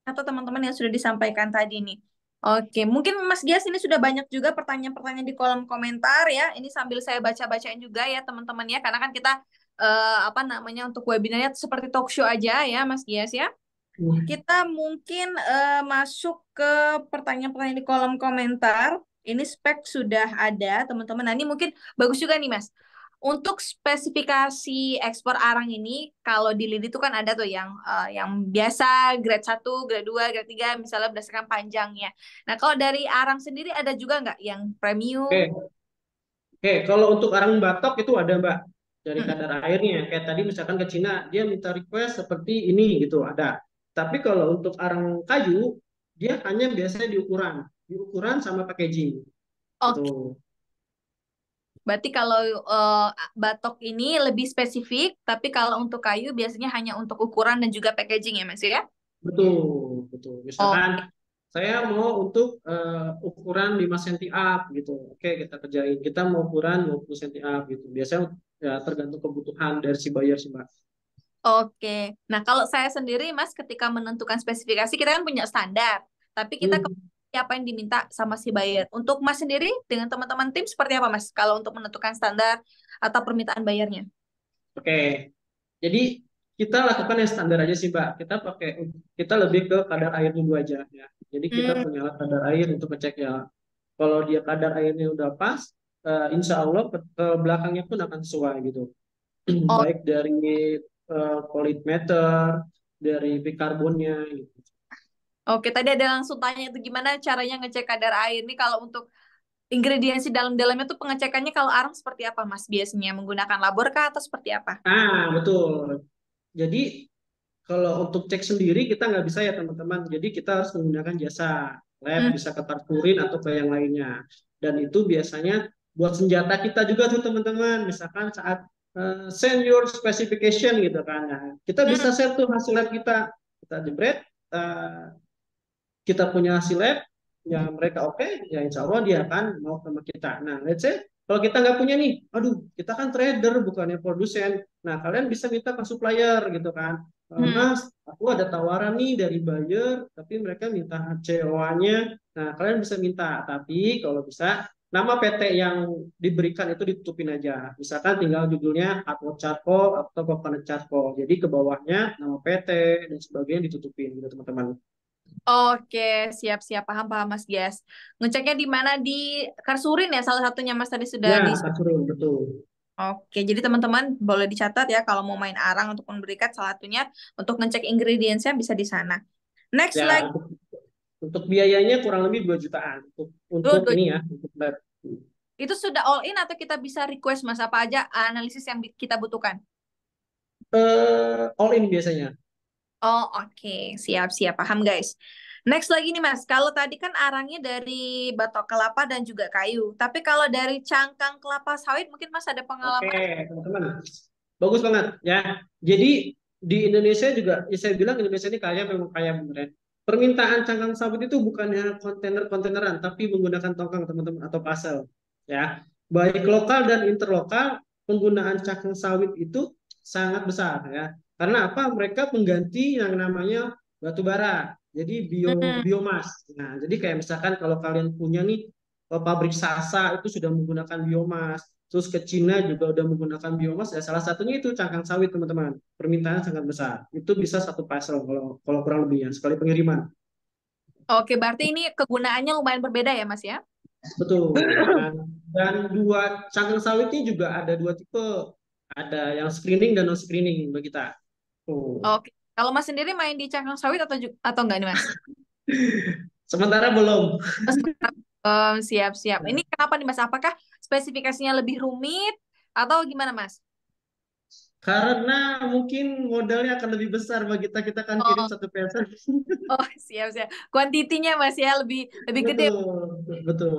A: Atau teman-teman yang sudah disampaikan tadi nih. Oke, mungkin Mas Gias ini sudah banyak juga pertanyaan-pertanyaan di kolom komentar ya. Ini sambil saya baca-bacain juga ya teman-teman ya, karena kan kita apa namanya untuk webinarnya seperti talk show aja ya Mas Gias ya. Kita mungkin masuk ke pertanyaan-pertanyaan di kolom komentar. Ini spek sudah ada, teman-teman. Nah, ini mungkin bagus juga nih, Mas. Untuk spesifikasi ekspor arang ini, kalau di lidi itu kan ada tuh yang biasa, grade 1, grade 2, grade 3, misalnya berdasarkan panjangnya. Nah, kalau dari arang sendiri ada juga nggak yang premium?
C: Oke, oke. Kalau untuk arang batok itu ada, Mbak, dari
A: Mm-mm.
C: kadar airnya. Kayak tadi misalkan ke Cina, dia minta request seperti ini gitu, ada. Tapi kalau untuk arang kayu, dia hanya biasanya di ukuran sama packaging gitu.
A: Oke, berarti kalau eh, batok ini lebih spesifik, tapi kalau untuk kayu biasanya hanya untuk ukuran dan juga packaging ya, Mas ya?
C: Betul, betul.
A: Oh,
C: Misalkan saya mau untuk ukuran 5 cm up gitu. Oke, kita kerjain. Kita mau ukuran 20 cm up gitu. Biasanya ya, tergantung kebutuhan dari si buyer sih, Mbak.
A: oke. Nah, kalau saya sendiri, Mas, ketika menentukan spesifikasi, kita kan punya standar. Tapi kita
C: Hmm,
A: apa yang diminta sama si buyer. Untuk Mas sendiri, dengan teman-teman tim, seperti apa, Mas? Kalau untuk menentukan standar atau permintaan bayarnya?
C: oke. Jadi kita lakukan yang standar aja sih, Mbak. Kita lebih ke kadar air dulu aja ya. Jadi kita
A: Hmm,
C: punya alat kadar air untuk ngecek ya. Kalau dia kadar airnya udah pas, insya Allah ke belakangnya pun akan sesuai gitu.
A: oh,
C: Baik dari politmeter, dari bikarbonnya gitu.
A: oke. Tadi ada langsung tanya itu gimana caranya ngecek kadar air nih kalau untuk ingrediensi dalam-dalamnya tuh pengecekannya kalau arang seperti apa, Mas? Biasanya menggunakan labor kah atau seperti apa?
C: Betul. Jadi kalau untuk cek sendiri kita nggak bisa ya teman-teman. Jadi kita harus menggunakan jasa lab,
A: Hmm,
C: bisa ke Tarpurin atau ke yang lainnya. Dan itu biasanya buat senjata kita juga tuh teman-teman. Misalkan saat send your specification gitu kan. Nah, kita bisa share tuh hasil lab kita jebret, uh, kita punya hasil lab, ya mereka oke, ya insya Allah dia akan mau sama kita. Nah, let's say kalau kita nggak punya nih, aduh, kita kan trader bukannya produsen. Nah, kalian bisa minta ke supplier gitu kan.
A: Hmm.
C: Mas, aku ada tawaran nih dari buyer, tapi mereka minta CO-nya. Nah, kalian bisa minta, tapi kalau bisa nama PT yang diberikan itu ditutupin aja. Misalkan tinggal judulnya hardwood charcoal atau coconut charcoal. Jadi ke bawahnya nama PT dan sebagainya ditutupin gitu teman-teman.
A: Oke, siap-siap. Paham-paham Mas Gias. Ngeceknya di mana? Di Karsurin ya salah satunya Mas tadi sudah
C: Ya,
A: di...
C: Kak Surul, betul.
A: Oke, jadi teman-teman boleh dicatat ya kalau mau main arang untuk memberikan salah satunya untuk ngecek ingredients-nya bisa di sana. Next
C: Ya,
A: lagi,
C: untuk biayanya kurang lebih 2 jutaan untuk
A: dua,
C: ini ya, untuk lab.
A: itu sudah all in atau kita bisa request Mas apa aja analisis yang kita butuhkan?
C: All in biasanya.
A: Oh, oke. Siap-siap. Paham, guys. Next lagi nih, Mas. Kalau tadi kan arangnya dari batok kelapa dan juga kayu. Tapi kalau dari cangkang kelapa sawit, mungkin Mas ada
C: Oke,
A: pengalaman?
C: teman-teman. Bagus banget ya. Jadi di Indonesia juga, ya saya bilang Indonesia ini kaya memang kaya beneran. Permintaan cangkang sawit itu bukannya kontainer-kontaineran, tapi menggunakan tongkang teman-teman atau pasel. Ya, baik lokal dan interlokal penggunaan cangkang sawit itu sangat besar ya. Karena apa? Mereka pengganti yang namanya batu bara. Jadi
A: Hmm,
C: biomas. Nah, jadi kayak misalkan kalau kalian punya nih pabrik sasa itu sudah menggunakan biomas. Terus ke Cina juga udah menggunakan biomas. Ya salah satunya itu cangkang sawit teman-teman. Permintaan sangat besar. Itu bisa satu parcel kalau kalau kurang lebih ya sekali pengiriman.
A: Oke, berarti ini kegunaannya lumayan berbeda ya, Mas ya?
C: Betul. Dan dua cangkang sawitnya juga ada dua tipe. Ada yang screening dan non screening bagi kita. Tuh.
A: Oke. Kalau Mas sendiri main di cangkang sawit atau enggak nih, Mas?
C: Sementara belum.
A: Oh, sementara- siap-siap. Ini kenapa nih, Mas? Apakah spesifikasinya lebih rumit atau gimana, Mas?
C: Karena mungkin modalnya akan lebih besar bagi kita. Kita akan kirim
A: Oh,
C: satu pesan.
A: oh, siap-siap. Kuantitinya, Mas ya, lebih lebih gede.
C: Betul, betul.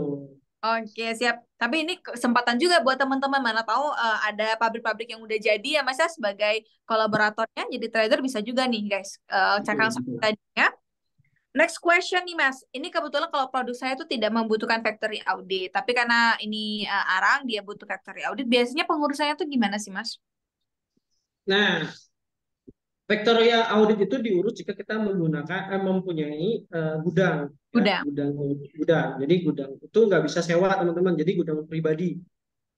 A: Oke, siap. Tapi ini kesempatan juga buat teman-teman. Mana tahu ada pabrik-pabrik yang udah jadi ya, Mas ya, sebagai kolaboratornya. Jadi trader bisa juga nih, guys.
C: Betul,
A: Cangkang sawit
C: betul.
A: tadi ya. Next question nih, Mas. Ini kebetulan kalau produk saya itu tidak membutuhkan factory audit. Tapi karena ini arang, dia butuh factory audit. Biasanya pengurusannya tuh gimana sih, Mas?
C: Nah, Factorial audit itu diurus jika kita mempunyai gudang, ya,
A: Udah.
C: gudang. Jadi gudang itu nggak bisa sewa teman-teman. Jadi gudang pribadi,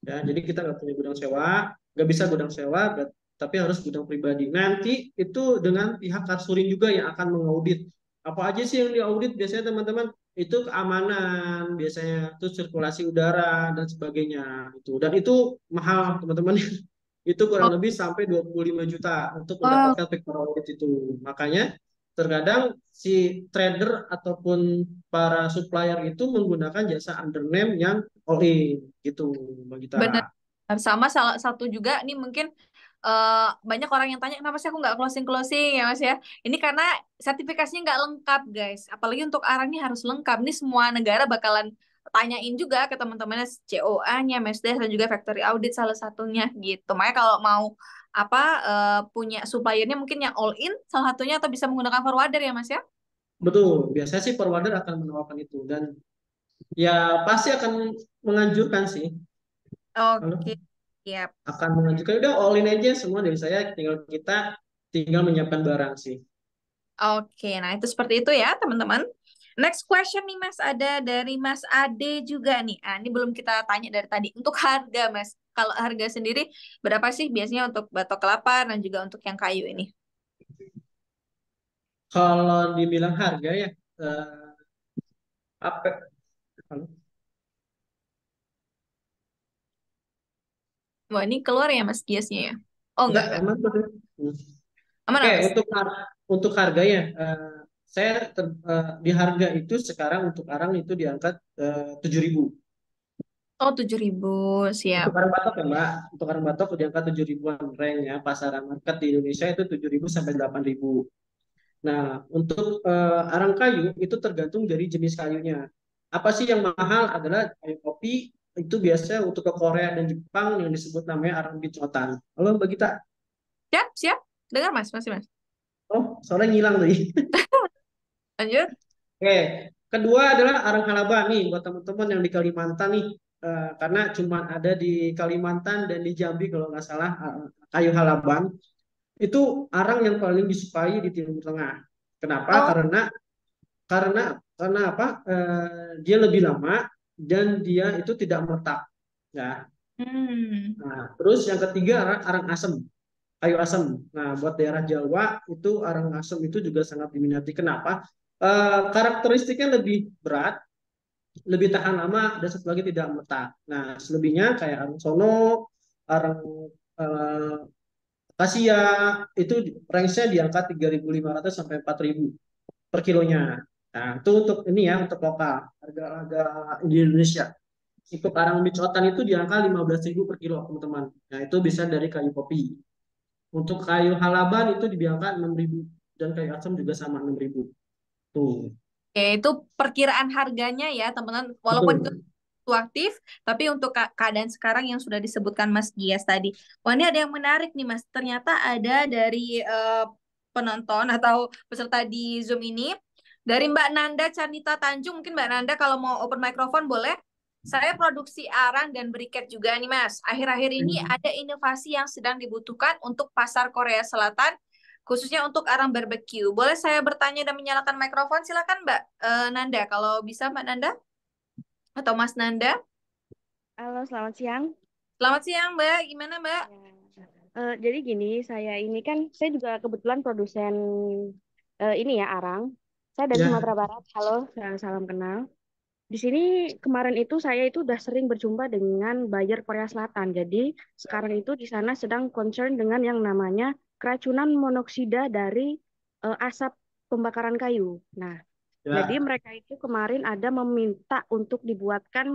C: ya. Jadi kita nggak punya gudang sewa, nggak bisa gudang sewa, tapi harus gudang pribadi. Nanti itu dengan pihak Karsurin juga yang akan mengaudit. Apa aja sih yang diaudit biasanya teman-teman? Itu keamanan, biasanya itu sirkulasi udara dan sebagainya. Itu dan itu mahal teman-teman. Itu kurang
A: Oh,
C: lebih sampai 25 juta untuk
A: wow.
C: mendapatkan factor audit itu. Makanya terkadang si trader ataupun para supplier itu menggunakan jasa undername yang all in gitu Mbak Gita.
A: Bener. Sama salah satu juga nih mungkin banyak orang yang tanya kenapa sih aku nggak closing closing ya Mas ya. Ini karena sertifikasinya nggak lengkap guys. Apalagi untuk arang ini harus lengkap. Ini semua negara bakalan tanyain juga ke teman-temannya COA-nya, MESDAS dan juga factory audit salah satunya gitu. Makanya kalau mau apa punya suppliernya mungkin yang all in salah satunya atau bisa menggunakan forwarder ya Mas ya.
C: Betul, biasanya sih forwarder akan menawarkan itu dan ya pasti akan menganjurkan sih. Kalau
A: Oke, siap.
C: akan menganjurkan udah all in aja semua dari saya tinggal menyiapkan barang sih.
A: Oke, nah itu seperti itu ya teman-teman. Next question nih Mas, ada dari Mas Ade juga nih. Ah, ini belum kita tanya dari tadi. Untuk harga Mas, kalau harga sendiri berapa sih biasanya untuk batok kelapa dan juga untuk yang kayu ini?
C: Kalau dibilang harga ya eh, apa halo?
A: Wah, ini keluar ya Mas kiasnya ya? Oh
C: Ya,
A: enggak.
C: aman betul.
A: Aman
C: Oke,
A: nggak, Mas?
C: untuk harganya, di harga itu sekarang untuk arang itu diangkat 7.000.
A: Oh, 7.000, siap.
C: Untuk arang batok ya Mbak, untuk arang batok diangkat 7.000-an range-nya pasaran market di Indonesia itu 7.000 sampai 8.000. Nah, untuk arang kayu itu tergantung dari jenis kayunya. Apa sih yang mahal adalah kayu kopi, itu biasanya untuk ke Korea dan Jepang yang disebut namanya arang bicotan. Halo Mbak Gita.
A: Siap, siap. Dengar Mas, masih Mas.
C: Oh, soalnya ngilang tadi.
A: Lanjut.
C: Oke, kedua adalah arang halaban nih buat teman-teman yang di Kalimantan nih. Karena cuma ada di Kalimantan dan di Jambi kalau nggak salah kayu halaban itu arang yang paling disukai di Timur Tengah. Kenapa?
A: Oh,
C: Karena apa? Dia lebih lama dan dia itu tidak meletak. Ya.
A: hmm.
C: Nah, terus yang ketiga arang asem, kayu asem. Nah, buat daerah Jawa itu arang asem itu juga sangat diminati. Kenapa? Karakteristiknya lebih berat, lebih tahan lama, dan satu lagi tidak meletak. Nah, selebihnya kayak arang sono, arang eh, kasia itu range-nya di angka 3.500 sampai 4.000 per kilonya. Nah, itu untuk ini ya, untuk lokal, harga-harga di Indonesia. Untuk arang bicotan itu di angka 15.000 per kilo, teman-teman. Nah, itu bisa dari kayu kopi. Untuk kayu halaban itu di angka 6.000 dan kayu asam juga sama 6.000. Tuh,
A: Oke, itu perkiraan harganya ya, teman-teman. Walaupun itu
C: betul.
A: fluktuatif, tapi untuk keadaan sekarang yang sudah disebutkan Mas Gias tadi. Wah, ini ada yang menarik nih, Mas. Ternyata ada dari penonton atau peserta di Zoom ini, dari Mbak Nanda Canita Tanjung. Mungkin Mbak Nanda kalau mau open microphone boleh. Saya produksi arang dan briket juga nih, Mas. Akhir-akhir ini ada inovasi yang sedang dibutuhkan untuk pasar Korea Selatan, khususnya untuk arang barbeque. Boleh saya bertanya dan menyalakan mikrofon? Silakan Mbak Nanda, kalau bisa Mbak Nanda atau Mas Nanda.
E: Halo, selamat siang.
A: Selamat siang Mbak, gimana Mbak?
E: Ya. Jadi gini, saya juga kebetulan produsen ini ya arang. Saya dari
C: Ya,
E: Sumatera Barat. Halo, salam kenal. Di sini kemarin itu saya itu udah sering berjumpa dengan buyer Korea Selatan. Jadi sekarang itu di sana sedang concern dengan yang namanya keracunan monoksida dari asap pembakaran kayu. Nah, jadi
C: ya.
E: mereka itu kemarin ada meminta untuk dibuatkan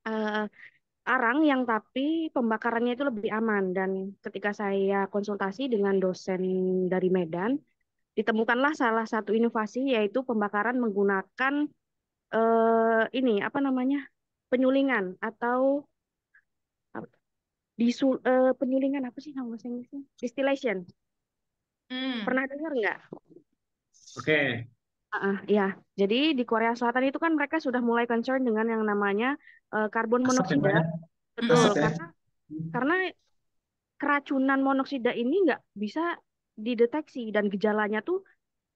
E: eh, arang yang tapi pembakarannya itu lebih aman. Dan ketika saya konsultasi dengan dosen dari Medan, ditemukanlah salah satu inovasi yaitu pembakaran menggunakan ini apa namanya, penyulingan atau penyulingan apa sih nama bahasa Inggrisnya? Distillation.
A: Hmm.
E: Pernah dengar nggak?
C: Oke.
E: Ya, jadi di Korea Selatan itu kan mereka sudah mulai concern dengan yang namanya karbon
C: Asap ya,
E: monoksida.
C: Mbak ya?
E: Betul,
C: Asap
A: Mm-mm.
C: ya?
E: karena keracunan monoksida ini nggak bisa dideteksi dan gejalanya tuh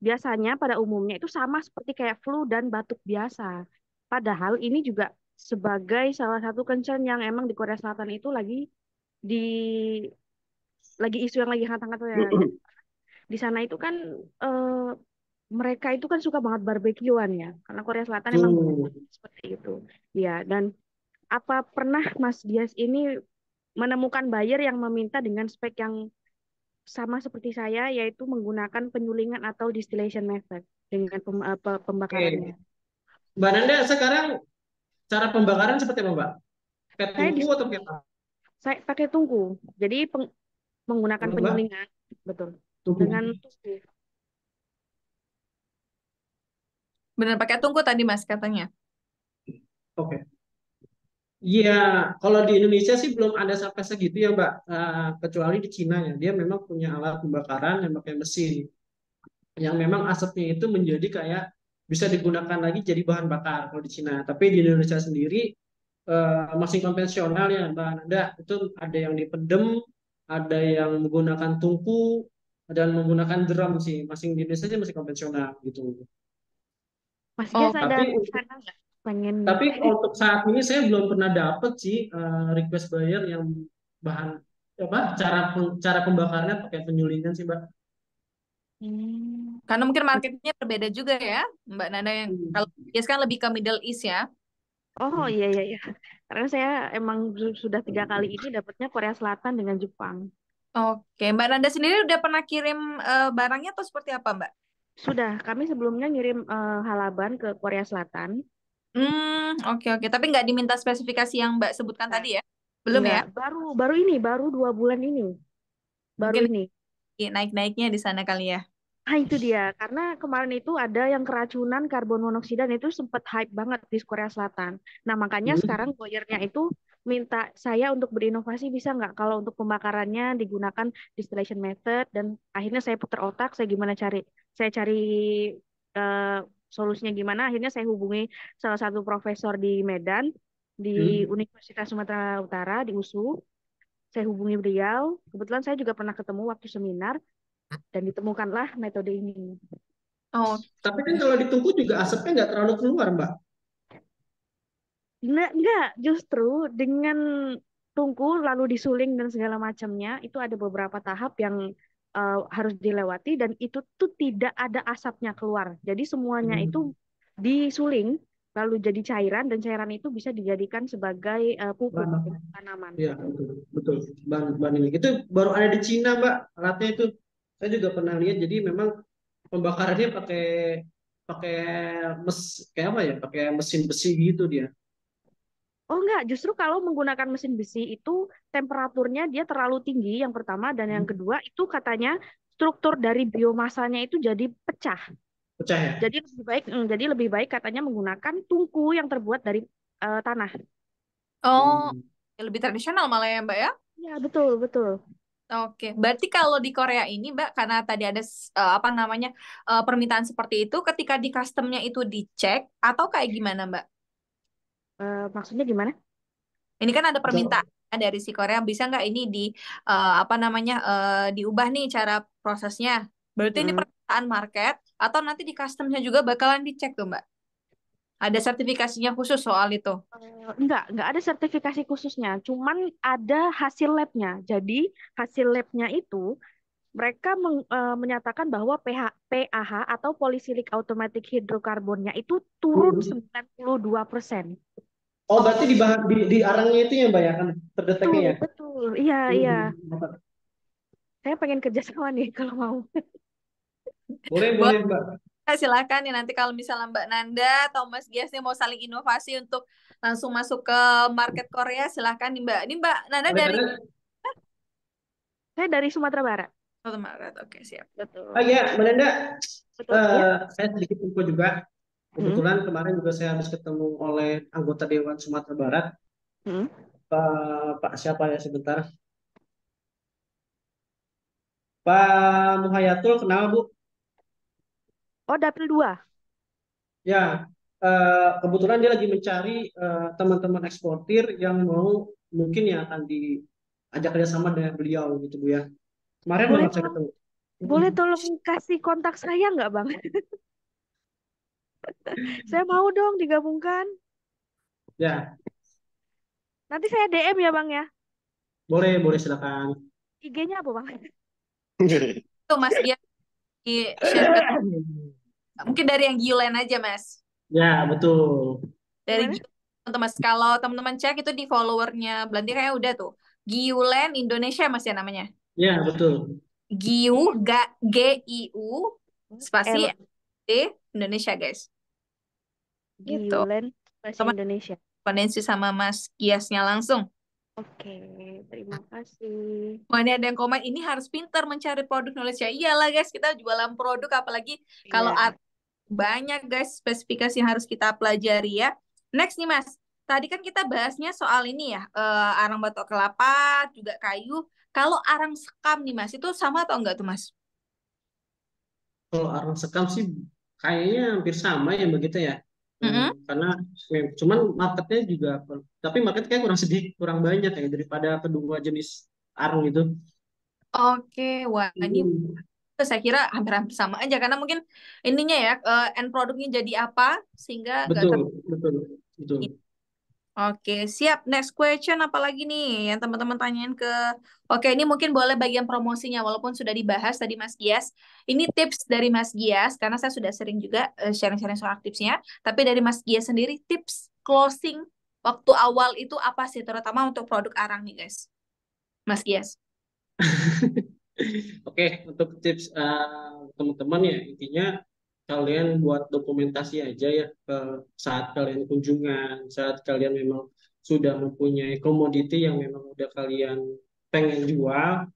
E: biasanya pada umumnya itu sama seperti kayak flu dan batuk biasa. Padahal ini juga sebagai salah satu concern yang emang di Korea Selatan itu di lagi isu yang lagi hangat-hangatnya. Di sana itu kan mereka itu kan suka banget barbekyuan ya, karena Korea Selatan emang
C: Tuh.
E: seperti itu. Ya, dan apa pernah Mas Dias ini menemukan buyer yang meminta dengan spek yang sama seperti saya, yaitu menggunakan penyulingan atau distillation method dengan pembakarannya.
C: Oke. Mbak Nanda, sekarang cara pembakaran seperti apa, Mbak? Pakai
E: Saya di
C: tungku atau
E: sini
C: pakai apa?
E: saya pakai tungku, jadi menggunakan
C: Apa, Mbak?
E: penyulingan, betul,
C: Tungku.
E: dengan tungku.
A: Bener pakai tungku tadi Mas katanya.
C: Oke. Iya, kalau di Indonesia sih belum ada sampai segitu ya, Mbak. Kecuali di Cina ya. Dia memang punya alat pembakaran yang pakai mesin. Yang memang asapnya itu menjadi kayak bisa digunakan lagi jadi bahan bakar kalau di Cina. Tapi di Indonesia sendiri masih konvensional ya, Mbak Nanda. Itu ada yang dipendem, ada yang menggunakan tungku, dan menggunakan drum sih. Masih di Indonesia sih masih konvensional gitu.
E: Mas Dias
A: Oh,
E: ada
C: Tapi
E: rencana nggak pengen?
C: Tapi untuk saat ini saya belum pernah dapat sih request buyer yang bahan apa cara pembakarnya pakai penyulingan sih, Mbak.
E: Hmm.
A: karena mungkin marketnya berbeda juga ya Mbak Nanda, yang kalau bias kan lebih ke Middle East ya.
E: Oh, iya iya iya. Karena saya emang sudah 3 kali ini dapatnya Korea Selatan dengan Jepang.
A: Oke, Mbak Nanda sendiri udah pernah kirim barangnya atau seperti apa Mbak?
E: Sudah, kami sebelumnya ngirim halaban ke Korea Selatan.
A: Oke oke. Tapi nggak diminta spesifikasi yang Mbak sebutkan
E: Nah,
A: tadi ya? Belum
E: enggak,
A: ya?
E: baru 2 bulan ini, baru
A: Mungkin
E: ini.
A: naik-naiknya di sana kali ya.
E: Nah, itu dia. Karena kemarin itu ada yang keracunan karbon monoksida dan itu sempat hype banget di Korea Selatan. Nah, makanya sekarang
C: Hmm.
E: lawyernya itu minta saya untuk berinovasi bisa nggak kalau untuk pembakarannya digunakan distillation method dan akhirnya saya putar otak saya cari eh, solusinya gimana. Akhirnya saya hubungi salah satu profesor di Medan di
C: Hmm.
E: Universitas Sumatera Utara di USU. Saya hubungi beliau. Kebetulan saya juga pernah ketemu waktu seminar dan ditemukanlah metode ini.
A: Oh,
C: Tapi kan kalau ditungku juga asapnya nggak terlalu keluar, Mbak.
E: Enggak, justru dengan tungku lalu disuling dan segala macamnya, itu ada beberapa tahap yang harus dilewati dan itu tuh tidak ada asapnya keluar. Jadi semuanya itu
C: Hmm.
E: disuling lalu jadi cairan dan cairan itu bisa dijadikan sebagai pupuk
C: Bahan,
E: untuk tanaman.
C: ya betul, betul. Bahan ini itu baru ada di Cina, Mbak. Alatnya itu saya juga pernah lihat. Jadi memang pembakarannya pakai pakai kayak apa ya? Pakai mesin besi gitu dia.
E: Oh enggak, justru kalau menggunakan mesin besi itu temperaturnya dia terlalu tinggi yang pertama dan yang
C: Hmm.
E: kedua itu katanya struktur dari biomasanya itu jadi pecah.
C: Pecah ya?
E: Jadi lebih baik katanya menggunakan tungku yang terbuat dari tanah.
A: oh,
C: Hmm.
A: lebih tradisional malah ya Mbak ya.
E: Ya, betul, betul.
A: Oke, berarti kalau di Korea ini, Mbak, karena tadi ada apa namanya permintaan seperti itu, ketika di customnya itu dicek atau kayak gimana, Mbak?
E: Maksudnya gimana?
A: Ini kan ada
C: Betul.
A: permintaan dari si Korea, bisa nggak ini di apa namanya diubah nih cara prosesnya? Berarti ini
E: Mm-mm.
A: permintaan market atau nanti di customnya juga bakalan dicek tuh, Mbak? Ada sertifikasinya khusus soal itu.
E: Enggak ada sertifikasi khususnya, cuman ada hasil labnya. Jadi hasil labnya itu mereka menyatakan bahwa PAH atau polycyclic automatic hydrocarbonnya itu turun
C: Hmm.
E: 92%.
C: Oh, berarti
A: Oh,
C: di arangnya itu ya, Mbak ya kan terdeteknya
E: Betul,
C: ya?
E: betul. Iya, iya.
C: Hmm.
E: Saya pengen kerja sama nih kalau mau.
C: Boleh,
A: boleh
C: boleh, Mbak.
A: silakan nih nanti kalau misalnya Mbak Nanda atau Mas Gias nih mau saling inovasi untuk langsung masuk ke market Korea, silakan nih Mbak. Ini Mbak Nanda
C: Oleh
A: dari
C: karena,
E: Saya dari Sumatera Barat.
A: oh, Maret. Oke, siap.
C: ah
E: Betul.
C: ya, Melinda,
E: Betul, ya.
C: saya sedikit info juga.
E: Hmm,
C: Kebetulan kemarin juga saya habis ketemu oleh anggota Dewan Sumatera Barat,
E: hmm.
C: Pak siapa ya sebentar, Pak Muhayatul, kenal Bu?
E: Oh, dapil 2.
C: Ya, kebetulan dia lagi mencari teman-teman eksportir yang mau mungkin ya akan diajak kerjasama dengan beliau gitu Bu ya. Kemarin
E: Boleh
C: banget saya
E: tolong,
C: ketemu. Mm.
E: boleh tolong kasih kontak saya nggak, Bang? Saya mau dong digabungkan.
C: Ya,
E: Nanti saya DM ya, Bang ya.
C: boleh, boleh silakan.
E: IG-nya apa, Bang?
A: Tuh Mas Gias di share ke mungkin dari yang Giulen aja, Mas.
C: Ya, betul.
A: Dari
E: Gimana?
A: Giulen, teman-teman. Kalau teman-teman cek itu di followernya berarti kayak udah tuh. Giulen Indonesia Mas ya namanya.
C: Ya, betul.
A: Giu, Giu, spasi
E: L
A: D Indonesia, guys. Gitu.
E: Giulen bahasa
A: Teman
E: Indonesia.
A: koneksi sama Mas Giasnya langsung.
E: Oke, terima kasih.
A: Wah, ini ada yang komen, ini harus pintar mencari produk knowledge. Ya iyalah guys, kita jualan produk, apalagi kalau
E: Iya.
A: banyak guys spesifikasi yang harus kita pelajari ya. Next nih Mas, tadi kan kita bahasnya soal ini ya, arang batok kelapa, juga kayu. Kalau arang sekam nih Mas, itu sama atau enggak tuh Mas?
C: Kalau arang sekam sih kayaknya hampir sama ya begitu ya.
A: Mm-mm.
C: Karena cuman marketnya juga, tapi marketnya kayak kurang sedikit, kurang banyak ya daripada kedua jenis arang itu.
A: Oke, wah ini
C: Hmm.
A: saya kira hampir-hampir sama aja karena mungkin ininya ya end produknya jadi apa sehingga nggak
C: Betul, betul, betul.
A: Oke, siap. Next question apalagi nih yang teman-teman tanyain ke Oke, ini mungkin boleh bagian promosinya walaupun sudah dibahas tadi Mas Gias. Ini tips dari Mas Gias karena saya sudah sering juga sharing-sharing soal tipsnya, tapi dari Mas Gias sendiri tips closing waktu awal itu apa sih terutama untuk produk arang nih, guys? Mas Gias.
C: Oke, untuk tips teman-teman ya intinya kalian buat dokumentasi aja ya ke saat kalian kunjungan, saat kalian memang sudah mempunyai komoditi yang memang udah kalian pengen jual,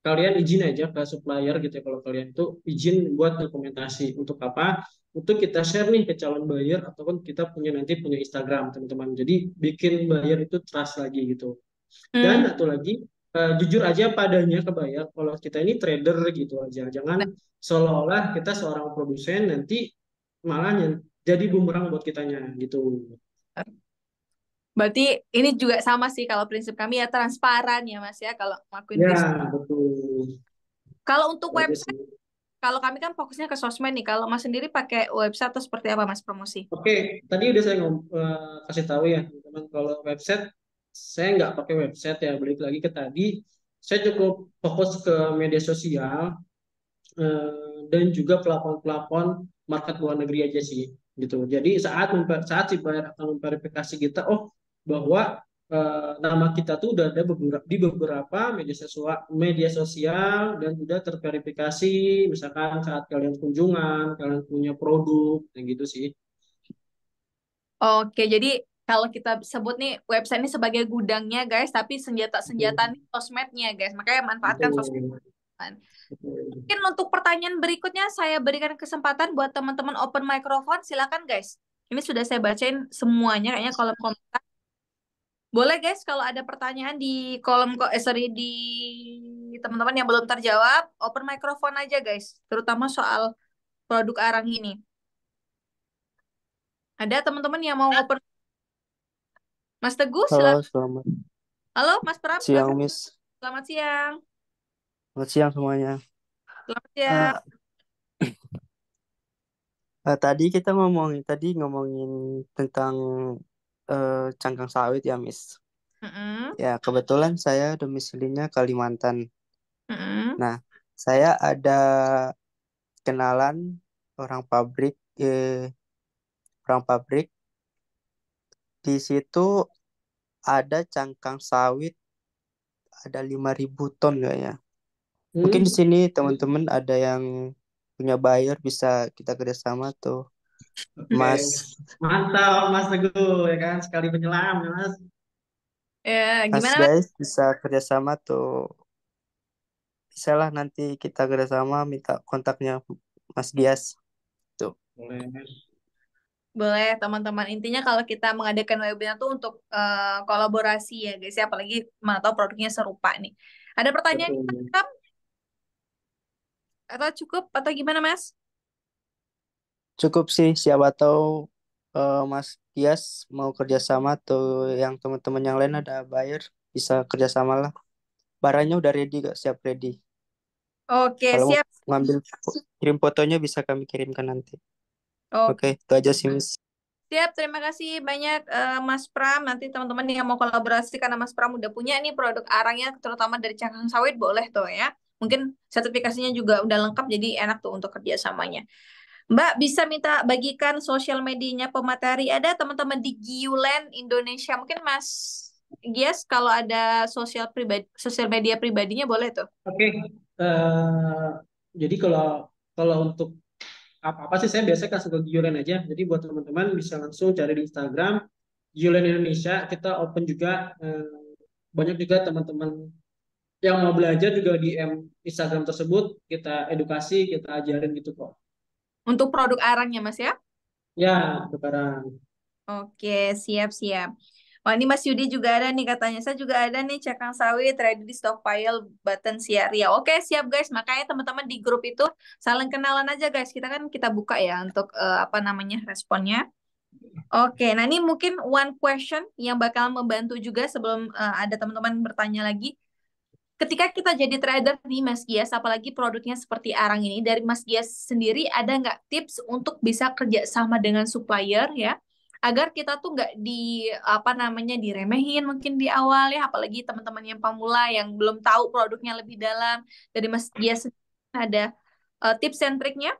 C: kalian izin aja ke supplier gitu ya, kalau kalian tuh izin buat dokumentasi. Untuk apa? Untuk kita share nih ke calon buyer, ataupun kita punya Instagram teman-teman. Jadi bikin buyer itu trust lagi gitu. Dan
A: Hmm.
C: satu lagi, jujur aja padanya ke buyer. Kalau kita ini trader gitu aja, jangan seolah-olah kita seorang produsen nanti malah jadi bumerang buat kitanya gitu.
A: Berarti ini juga sama sih kalau prinsip kami ya transparan ya Mas ya kalau ngelakuin
C: Ya,
A: bisnis.
C: betul.
A: Kalau untuk
C: Itu aja
A: website,
C: sih.
A: kalau kami kan fokusnya ke sosmed nih. Kalau Mas sendiri pakai website atau seperti apa Mas promosi?
C: Oke, tadi udah saya kasih tahu ya, teman-teman. Kalau website, saya nggak pakai website ya. Balik lagi ke tadi, saya cukup fokus ke media sosial, dan juga pelapon-pelapon market luar negeri aja sih, gitu. Jadi saat si buyer akan memverifikasi kita, oh bahwa nama kita tuh udah ada di beberapa media sosial dan udah terverifikasi, misalkan saat kalian kunjungan, kalian punya produk, kayak gitu sih.
A: Oke, jadi kalau kita sebut nih website ini sebagai gudangnya guys, tapi senjata-senjata
C: Betul,
A: nih sosmednya guys. Makanya manfaatkan sosmed.
C: betul, betul.
A: Mungkin untuk pertanyaan berikutnya saya berikan kesempatan buat teman-teman open microphone. Silakan guys. Ini sudah saya bacain semuanya kayaknya kolom komentar. Boleh guys kalau ada pertanyaan di sorry di teman-teman yang belum terjawab, open microphone aja guys. Terutama soal produk arang ini. Ada teman-teman yang mau open? Mas Teguh,
D: Halo,
A: silakan.
D: selamat
A: Halo Mas Pram,
D: siang,
A: silakan.
D: Miss.
A: Selamat siang.
D: Selamat siang semuanya.
A: Selamat siang.
D: Tadi ngomongin tentang cangkang sawit ya, Miss.
A: Mm-mm.
D: Ya, kebetulan saya domisilinya Kalimantan.
A: Mm-mm.
D: Nah, saya ada kenalan orang pabrik, orang pabrik. Di situ ada cangkang sawit ada 5.000 ton kayaknya. Mungkin di
C: Hmm,
D: sini teman-teman ada yang punya buyer, bisa kita kerjasama tuh,
C: oke.
D: Mas.
C: Mantap, Mas Teguh, ya kan? Sekali penyelam, ya, Mas.
A: Ya,
D: Mas
A: gimana Mas?
D: guys bisa kerjasama tuh, bisa lah nanti kita kerjasama, minta kontaknya Mas Dias tuh.
C: Boleh.
A: Boleh teman-teman. Intinya kalau kita mengadakan webinar tuh untuk kolaborasi ya guys ya. Apalagi mana tahu produknya serupa nih. Ada pertanyaan
C: Betul.
A: Kak? Atau cukup? Atau gimana Mas?
D: Cukup sih, siapa tahu Mas Dias mau kerjasama tuh, yang teman-teman yang lain ada buyer, bisa kerjasama lah. Barangnya udah ready kok, siap ready.
A: Oke,
D: Kalau mau
A: siap.
D: ngambil kirim fotonya bisa kami kirimkan nanti. Oke,
A: Oke.
D: itu aja sih Miss.
A: Siap, terima kasih banyak Mas Pram. Nanti teman-teman yang mau kolaborasi karena Mas Pram udah punya nih produk arangnya terutama dari cangkang sawit boleh tuh ya. Mungkin sertifikasinya juga udah lengkap jadi enak tuh untuk kerjasamanya. Mbak bisa minta bagikan sosial medianya pemateri ada teman-teman di Giulen Indonesia. Mungkin Mas Gias kalau ada sosial media pribadinya boleh tuh.
C: Oke. eh, jadi kalau kalau untuk apa sih, saya biasa kasih ke Giolen aja. Jadi buat teman-teman bisa langsung cari di Instagram Giolen Indonesia. Kita open juga, banyak juga teman-teman yang mau belajar juga di Instagram tersebut. Kita edukasi, kita ajarin gitu kok.
A: Untuk produk arangnya Mas ya.
C: Ya, sekarang.
A: Oke, siap-siap. Wah, ini Mas Yudi juga ada nih katanya. Saya juga ada nih cakang sawit ready di stockpile button Siaria. Oke, siap guys. Makanya teman-teman di grup itu saling kenalan aja guys. Kita kan kita buka ya untuk apa namanya responnya. Oke, nah ini mungkin one question yang bakal membantu juga sebelum ada teman-teman bertanya lagi. Ketika kita jadi trader nih Mas Gias, apalagi produknya seperti arang ini, dari Mas Gias sendiri ada nggak tips untuk bisa kerja sama dengan supplier ya, agar kita tuh nggak di apa namanya diremehin mungkin di awal ya, apalagi teman-teman yang pemula yang belum tahu produknya lebih dalam. Dari Mas Gias ada tips and triknya?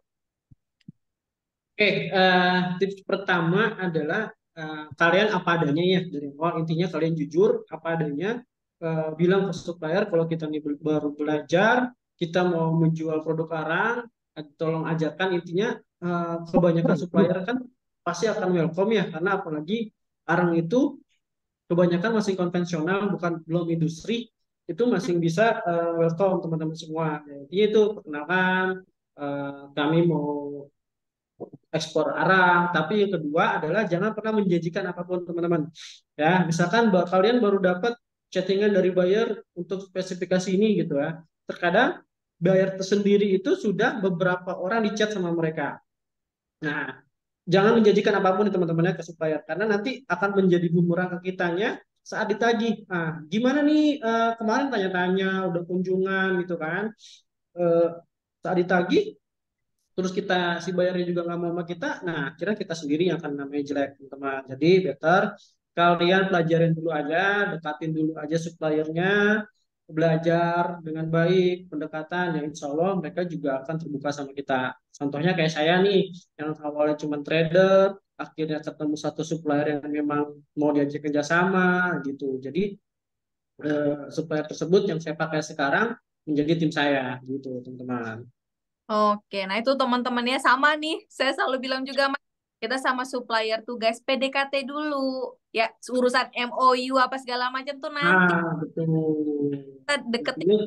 C: Oke, tips pertama adalah kalian apa adanya ya dari awal. Intinya kalian jujur apa adanya. Bilang ke supplier kalau kita ini baru belajar, kita mau menjual produk arang, tolong ajarkan. Intinya kebanyakan supplier kan pasti akan welcome ya, karena apalagi arang itu kebanyakan masih konvensional, belum industri. itu masih bisa welcome teman-teman semua. Intinya itu perkenalkan kami mau ekspor arang, tapi yang kedua adalah jangan pernah menjanjikan apapun teman-teman. Ya, misalkan kalian baru dapat chattingan dari buyer untuk spesifikasi ini gitu ya. Terkadang buyer tersendiri itu sudah beberapa orang di chat sama mereka. Nah, jangan menjanjikan apapun teman-temannya ke supplier karena nanti akan menjadi bumerang ke kitanya saat ditagih. Nah, gimana nih kemarin tanya-tanya udah kunjungan gitu kan. Eh, Saat ditagih terus kita si bayarnya juga nggak mau sama kita, nah kira kita sendiri yang akan namanya jelek teman-teman. Jadi better kalian pelajarin dulu aja, dekatin dulu aja suppliernya, belajar dengan baik pendekatan, yang insya Allah mereka juga akan terbuka sama kita. Contohnya kayak saya nih, yang awalnya cuma trader, akhirnya ketemu satu supplier yang memang mau diajak kerjasama gitu. Jadi supplier tersebut yang saya pakai sekarang menjadi tim saya gitu teman-teman.
A: Oke, nah itu teman-temannya sama nih. Saya selalu bilang juga, Mas, kita sama supplier tuh guys, PDKT dulu. Ya, urusan MOU apa segala macam tuh nanti
C: Ah, betul.
A: kita deketin
C: Intinya,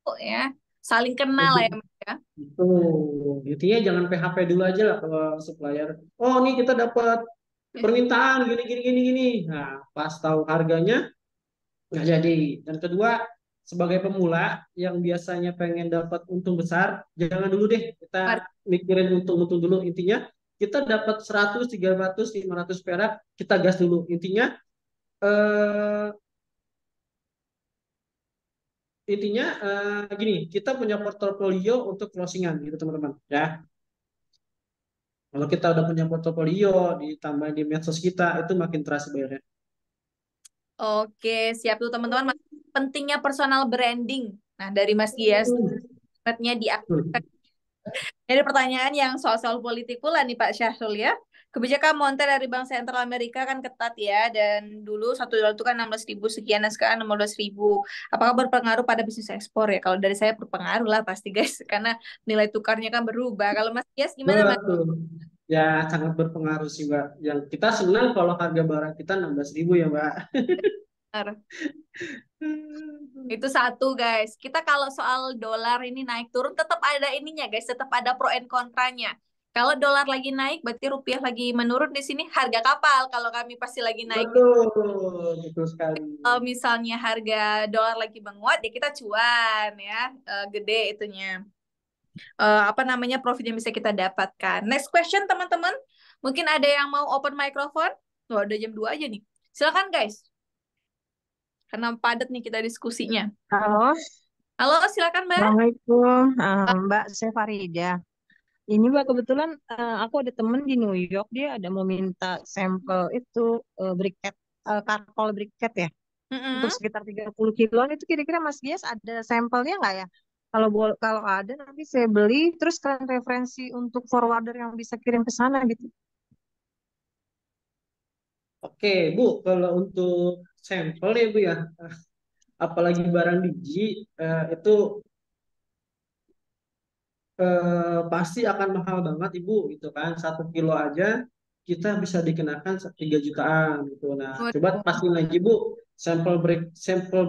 A: tuh ya. Saling kenal lah ya, Mas ya.
C: betul. Intinya jangan PHP dulu aja lah kalau supplier. Oh, nih kita dapat permintaan gini gini gini gini. Nah, pas tahu harganya nggak jadi. Dan kedua, sebagai pemula yang biasanya pengen dapat untung besar, jangan dulu deh
A: Mari.
C: kita mikirin untung-untung dulu. Intinya kita dapat 100, 300, 500 perak, kita gas dulu. Intinya eh, gini, kita punya portofolio untuk closingan gitu teman-teman ya. Kalau kita udah punya portofolio ditambah di medsos kita itu makin terasa bayarnya.
A: Oke, siap tuh teman-teman. Pentingnya personal branding. Nah, dari Mas Gias, nya diaktifkan. Jadi pertanyaan yang soal-soal politik pula nih Pak Syahrul ya. Kebijakan moneter dari Bank Sentral Amerika kan ketat ya, dan dulu $1 itu kan 16.000 sekian, dan sekarang 15.000. Apakah berpengaruh pada bisnis ekspor ya? Kalau dari saya berpengaruh lah pasti guys, karena nilai tukarnya kan berubah. Kalau Mas Gias gimana Mas?
C: Betul. Ya sangat berpengaruh sih Mbak. Yang kita senang kalau harga barang kita 16.000 ya Mbak.
A: Benar. Itu satu guys. Kita kalau soal dolar ini naik turun tetap ada ininya guys, tetap ada pro and kontranya. Kalau dolar lagi naik berarti rupiah lagi menurun, di sini harga kapal kalau kami pasti lagi naik.
C: Betul, betul sekali.
A: Kalau misalnya harga dolar lagi menguat ya kita cuan ya, gede itunya. Apa namanya profit yang bisa kita dapatkan. Next question teman-teman. Mungkin ada yang mau open microphone? Wah, udah jam 2 aja nih. Silakan guys. Karena padat nih kita diskusinya.
F: Halo,
A: Halo, silakan Mbak.
F: Assalamualaikum, Mbak, saya Farida. Ini Mbak kebetulan aku ada temen di New York, dia ada mau minta sampel itu briket, karkol briket ya, untuk
A: Mm-mm.
F: sekitar 30 kiloan itu kira-kira Mas Gias ada sampelnya nggak ya? Kalau ada nanti saya beli, terus kalian referensi untuk forwarder yang bisa kirim ke sana gitu.
C: Oke Bu, kalau untuk sampel ya Bu ya, apalagi barang biji itu pasti akan mahal banget Ibu gitu kan. 1 kilo aja kita bisa dikenakan 3 jutaan gitu. Nah, coba
A: Waduh.
C: pastiin lagi Bu, sampel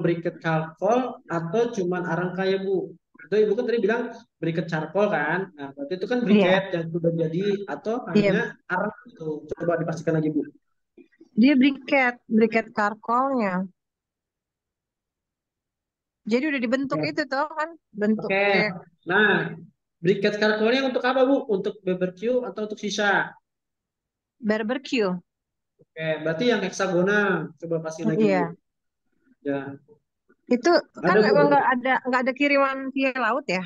C: briket charcoal atau cuman arang kaya Bu. Itu Ibu kan tadi bilang briket charcoal kan. Nah, berarti itu kan
F: Iya,
C: briket yang sudah jadi atau
F: iya,
C: hanya arang itu. Coba dipastikan lagi Bu.
F: dia briket karkolnya. Jadi udah dibentuk
C: Oke.
F: itu tuh kan, bentuk
C: Oke.
F: kayak
C: Nah, briket charcoalnya untuk apa Bu? Untuk barbecue atau untuk sisa?
F: barbecue.
C: Oke, berarti yang heksagonal. Coba pastiin lagi Bu.
F: Iya.
C: Ya,
F: Itu kan
C: ada
F: emang
C: Bu.
F: nggak ada kiriman via laut ya?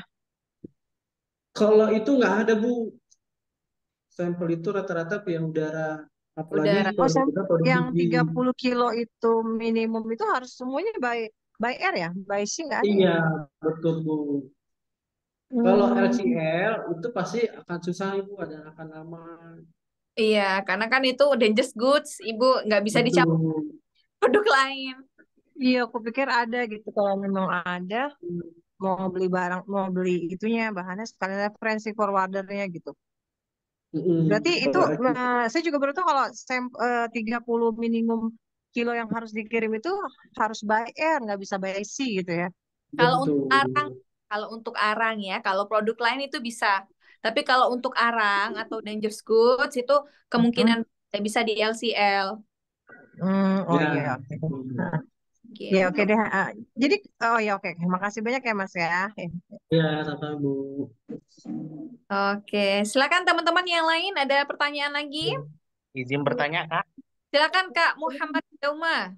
C: Kalau itu nggak ada Bu. Sampel itu rata-rata via udara. Apalagi
A: Udara.
F: Oh,
C: produk kita produk
F: yang
C: biji.
F: 30 kilo itu minimum itu harus semuanya by air ya? By sea nggak ada ya?
C: Iya, betul Bu. Kalau
F: Hmm,
C: LCL itu pasti akan susah Ibu, ada akan lama.
A: Iya, karena kan itu dangerous goods, Ibu nggak bisa dicampur
C: Betul.
A: produk lain.
F: iya, aku pikir ada gitu. Kalau memang ada, mau beli itunya, bahannya sekalian referensi forwardernya gitu. Berarti itu
C: Kalau LCL,
F: saya juga baru tahu kalau 30 minimum kilo yang harus dikirim itu harus by air, nggak bisa by sea gitu ya.
A: Kalau untuk
C: Betul.
A: arang, ya, kalau produk lain itu bisa. Tapi kalau untuk arang atau dangerous goods itu kemungkinan bisa di LCL
F: Oh
C: Ya.
F: iya, oke. Nah, ya
A: gitu.
F: oke deh. Jadi, oh ya oke. Makasih banyak ya Mas ya.
C: Ya, sama Bu.
A: Oke, silakan teman-teman yang lain ada pertanyaan lagi?
G: Izin bertanya, Kak.
A: Silakan Kak Muhammad Dauma.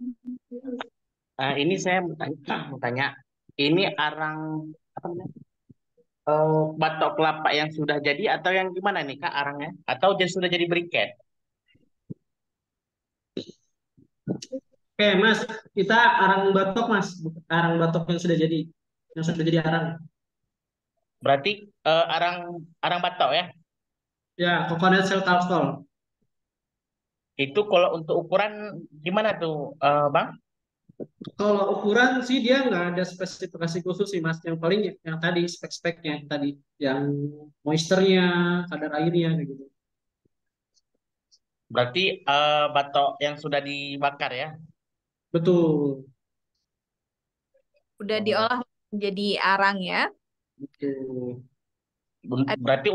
G: Ini saya mau tanya, ini arang apa namanya? Batok kelapa yang sudah jadi atau yang gimana nih Kak arangnya? Atau sudah jadi briket?
C: Oke, Mas, kita arang batok, Mas. Arang batok yang sudah jadi. Yang sudah jadi arang.
G: Berarti arang arang batok ya?
C: Ya, coconut shell tartol.
G: Itu kalau untuk ukuran gimana tuh, Bang?
C: Kalau ukuran sih dia nggak ada spesifikasi khusus sih, Mas. Yang paling yang tadi, spek-speknya tadi. Yang moisturnya, kadar airnya, kayak gitu.
G: Berarti batok yang sudah dibakar ya?
C: Betul.
A: Udah
G: Oh,
A: diolah menjadi arang ya.
C: Betul.
G: berarti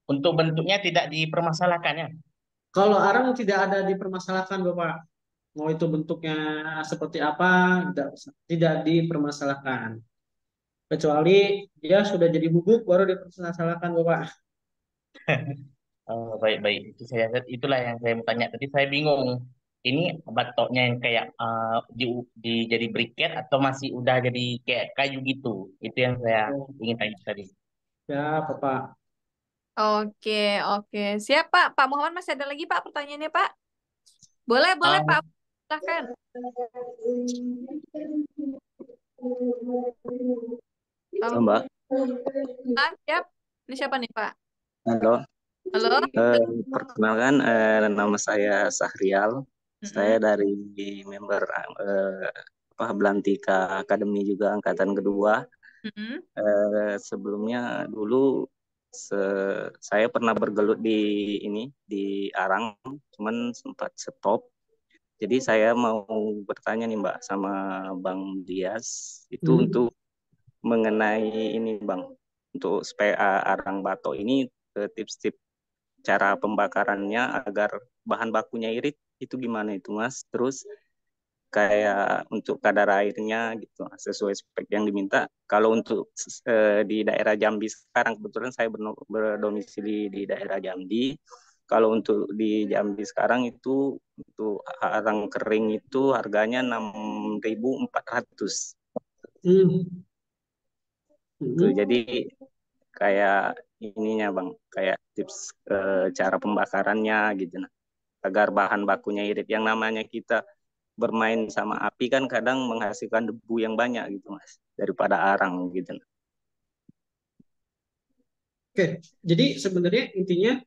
G: untuk bentuknya tidak dipermasalahkan ya?
C: Kalau arang tidak ada dipermasalahkan, Bapak. Mau itu bentuknya seperti apa, tidak dipermasalahkan. Kecuali dia sudah jadi bubuk, baru dipermasalahkan, Bapak.
G: Baik-baik. Itulah yang saya mau tanya. Tadi saya bingung. Ini batoknya yang kayak jadi briket atau masih udah jadi kayak kayu gitu? Itu yang saya
C: Oh,
G: ingin tanya tadi.
C: ya, Bapak.
A: Oke, oke. Siap Pak. Pak Muhammad masih ada lagi Pak pertanyaannya Pak? Boleh, boleh
G: Eh,
A: Pak. Silahkan. Pak
H: Halo Mbak,
A: Muhammad, siap. Ini siapa nih Pak?
H: halo.
A: Halo?
H: Perkenalkan, nama saya Sahrial. Saya dari member Belantika Akademi juga angkatan kedua.
A: Mm-mm.
H: Sebelumnya dulu saya pernah bergelut di Arang, cuman sempat stop. Jadi saya mau bertanya nih Mbak sama Bang Dias itu untuk mengenai ini Bang, untuk supaya arang batok ini tips-tips cara pembakarannya agar bahan bakunya irit itu gimana itu Mas? Terus kayak untuk kadar airnya gitu sesuai spek yang diminta. Kalau untuk di daerah Jambi sekarang kebetulan saya berdomisili di daerah Jambi. Kalau untuk di Jambi sekarang itu untuk arang kering itu harganya 6.400.
C: Hmm.
H: Tuh, jadi kayak ininya Bang, kayak tips cara pembakarannya gitu nah. Agar bahan bakunya irit. Yang namanya kita bermain sama api kan kadang menghasilkan debu yang banyak gitu Mas, daripada arang gitu.
C: Oke, jadi sebenarnya intinya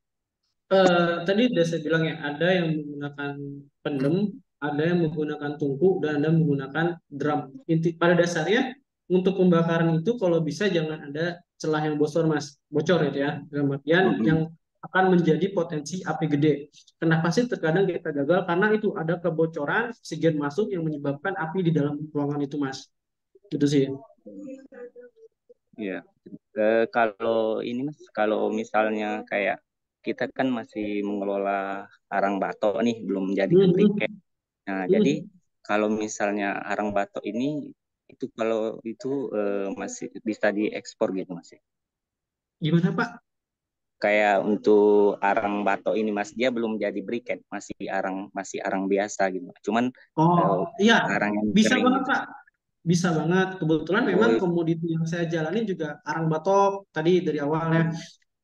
C: tadi udah saya bilang ya, ada yang menggunakan pendem, ada yang menggunakan tungku, dan ada yang menggunakan drum. Pada dasarnya untuk pembakaran itu kalau bisa jangan ada celah yang bocor itu ya, dalam artian yang akan menjadi potensi api gede. Kenapa sih terkadang kita gagal? Karena itu ada kebocoran oksigen masuk yang menyebabkan api di dalam ruangan itu, Mas. Gitu sih.
H: Iya. Kalau ini Mas, kalau misalnya kayak kita kan masih mengelola arang batok nih, belum jadi ke briket. Nah, jadi kalau misalnya arang batok ini itu kalau itu masih bisa diekspor gitu Mas.
C: Gimana Pak?
H: Kayak untuk arang batok ini Mas, dia belum jadi briket, masih arang biasa gitu. Cuman
C: Oh iya,
H: arang yang
C: bisa
H: kering
C: banget
H: gitu.
C: Pak. Bisa banget. Kebetulan
H: Oh,
C: memang komoditi yang saya jalani juga arang batok tadi dari awalnya.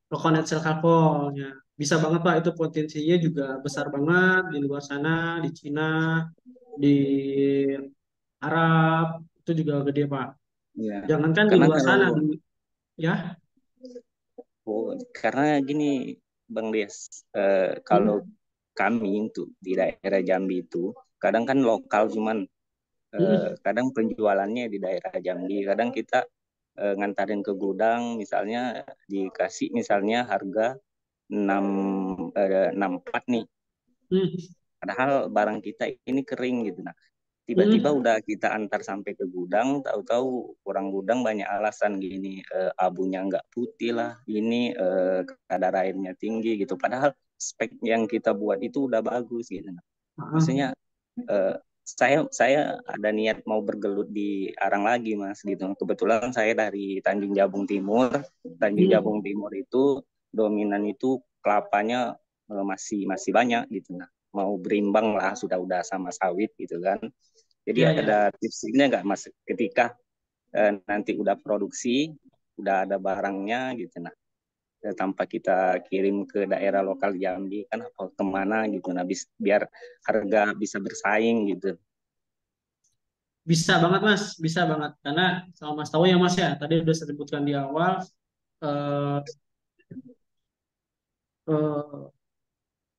C: Coconut shell charcoal-nya. Bisa banget Pak, itu potensinya juga besar banget di luar sana, di Cina, di Arab, itu juga gede Pak.
H: iya.
C: Jangankan di
H: Karena
C: luar
H: kalau
C: sana, ya.
H: karena gini Bang Des, kalau
C: Hmm,
H: kami untuk di daerah Jambi itu kadang kan lokal cuman
C: hmm,
H: kadang penjualannya di daerah Jambi, kadang kita ngantarin ke gudang misalnya dikasih misalnya harga 64 nih.
C: hmm.
H: Padahal barang kita ini kering gitu. Nah, tiba-tiba
C: Hmm.
H: udah kita antar sampai ke gudang, tahu-tahu orang gudang banyak alasan gini, abunya nggak putih lah, ini kadar airnya tinggi gitu. Padahal spek yang kita buat itu udah bagus gitu. Nah, maksudnya saya ada niat mau bergelut di Arang lagi Mas gitu. Kebetulan saya dari Tanjung Jabung Timur. Tanjung Jabung Timur itu dominan itu kelapanya masih masih banyak gitu. Nah, mau berimbang lah sudah sama sawit gitu kan. Jadi
C: Ya, ya.
H: ada tipsnya nggak Mas ketika nanti udah produksi, udah ada barangnya gitu. Nah, tanpa kita kirim ke daerah lokal Jambi kan atau kemana gitu, nah biar harga bisa bersaing gitu.
C: Bisa banget Mas, bisa banget. Karena sama Mas tahu ya Mas ya, tadi udah saya sebutkan di awal, eh, eh,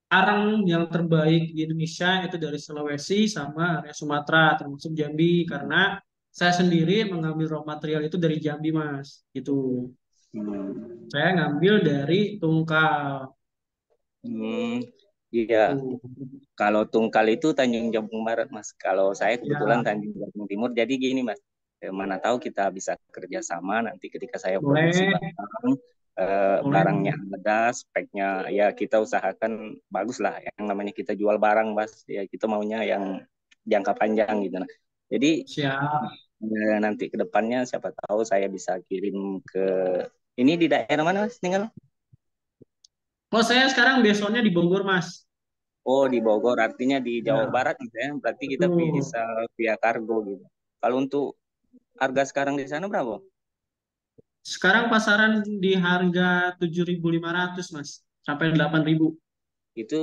C: arang yang terbaik di Indonesia itu dari Sulawesi sama area Sumatera, termasuk Jambi. Karena saya sendiri mengambil raw material itu dari Jambi Mas, gitu.
H: Hmm.
C: Saya ngambil dari Tungkal.
H: Iya.
C: Tuh.
H: Kalau Tungkal itu Tanjung Jabung Barat Mas. Kalau saya kebetulan
C: Ya,
H: Tanjung Jabung Timur. Jadi gini Mas, mana tahu kita bisa kerjasama nanti ketika saya produksi
C: boleh,
H: barang,
C: boleh.
H: barangnya ada, speknya ya kita usahakan bagus lah. Yang namanya kita jual barang Mas, ya kita maunya yang jangka panjang gitu. Nah, jadi
C: Siap.
H: nanti ke depannya siapa tahu saya bisa kirim ke ini di daerah mana Mas tinggal?
C: Kalau saya sekarang besoknya di Bogor Mas.
H: Oh, di Bogor, artinya di Jawa
C: Ya,
H: Barat gitu ya. Berarti kita
C: betul.
H: bisa via kargo gitu. Kalau untuk harga sekarang di sana berapa?
C: Sekarang pasaran di harga 7.500 Mas, sampai 8.000.
H: Itu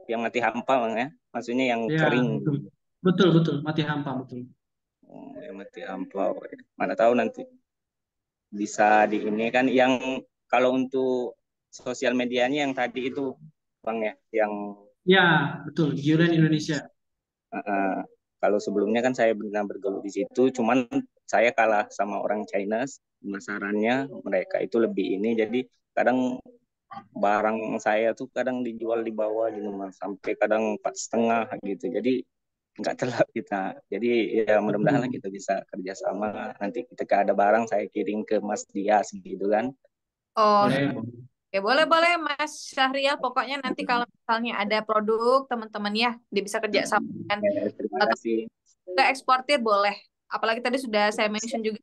H: yang mati hampa Bang, ya. Maksudnya yang
C: Ya,
H: kering.
C: betul. Betul, betul. Mati hampa, betul.
H: Oh, yang mati hampa. Mana tahu nanti bisa di ini kan yang kalau untuk sosial medianya yang tadi itu Bang ya, yang
C: Ya, betul. Giolen Indonesia.
H: uh, kalau sebelumnya kan saya benar bergelut di situ, cuman saya kalah sama orang China pemasarannya, mereka itu lebih ini, jadi kadang barang saya tuh kadang dijual di bawah gitu mas, sampai kadang 4,5 gitu, jadi nggak telak kita. Jadi ya mudah-mudahan
C: Betul.
H: kita bisa kerjasama, nanti ketika ada barang saya kirim ke Mas Dias gitu kan.
A: Oh,
C: Boleh.
A: oke, boleh-boleh Mas Syahrial. Pokoknya nanti kalau misalnya ada produk, teman-teman ya, dia bisa kerja sama dengan
H: Terima
A: atau
H: kasih.
A: juga eksportir boleh. Apalagi tadi sudah saya mention juga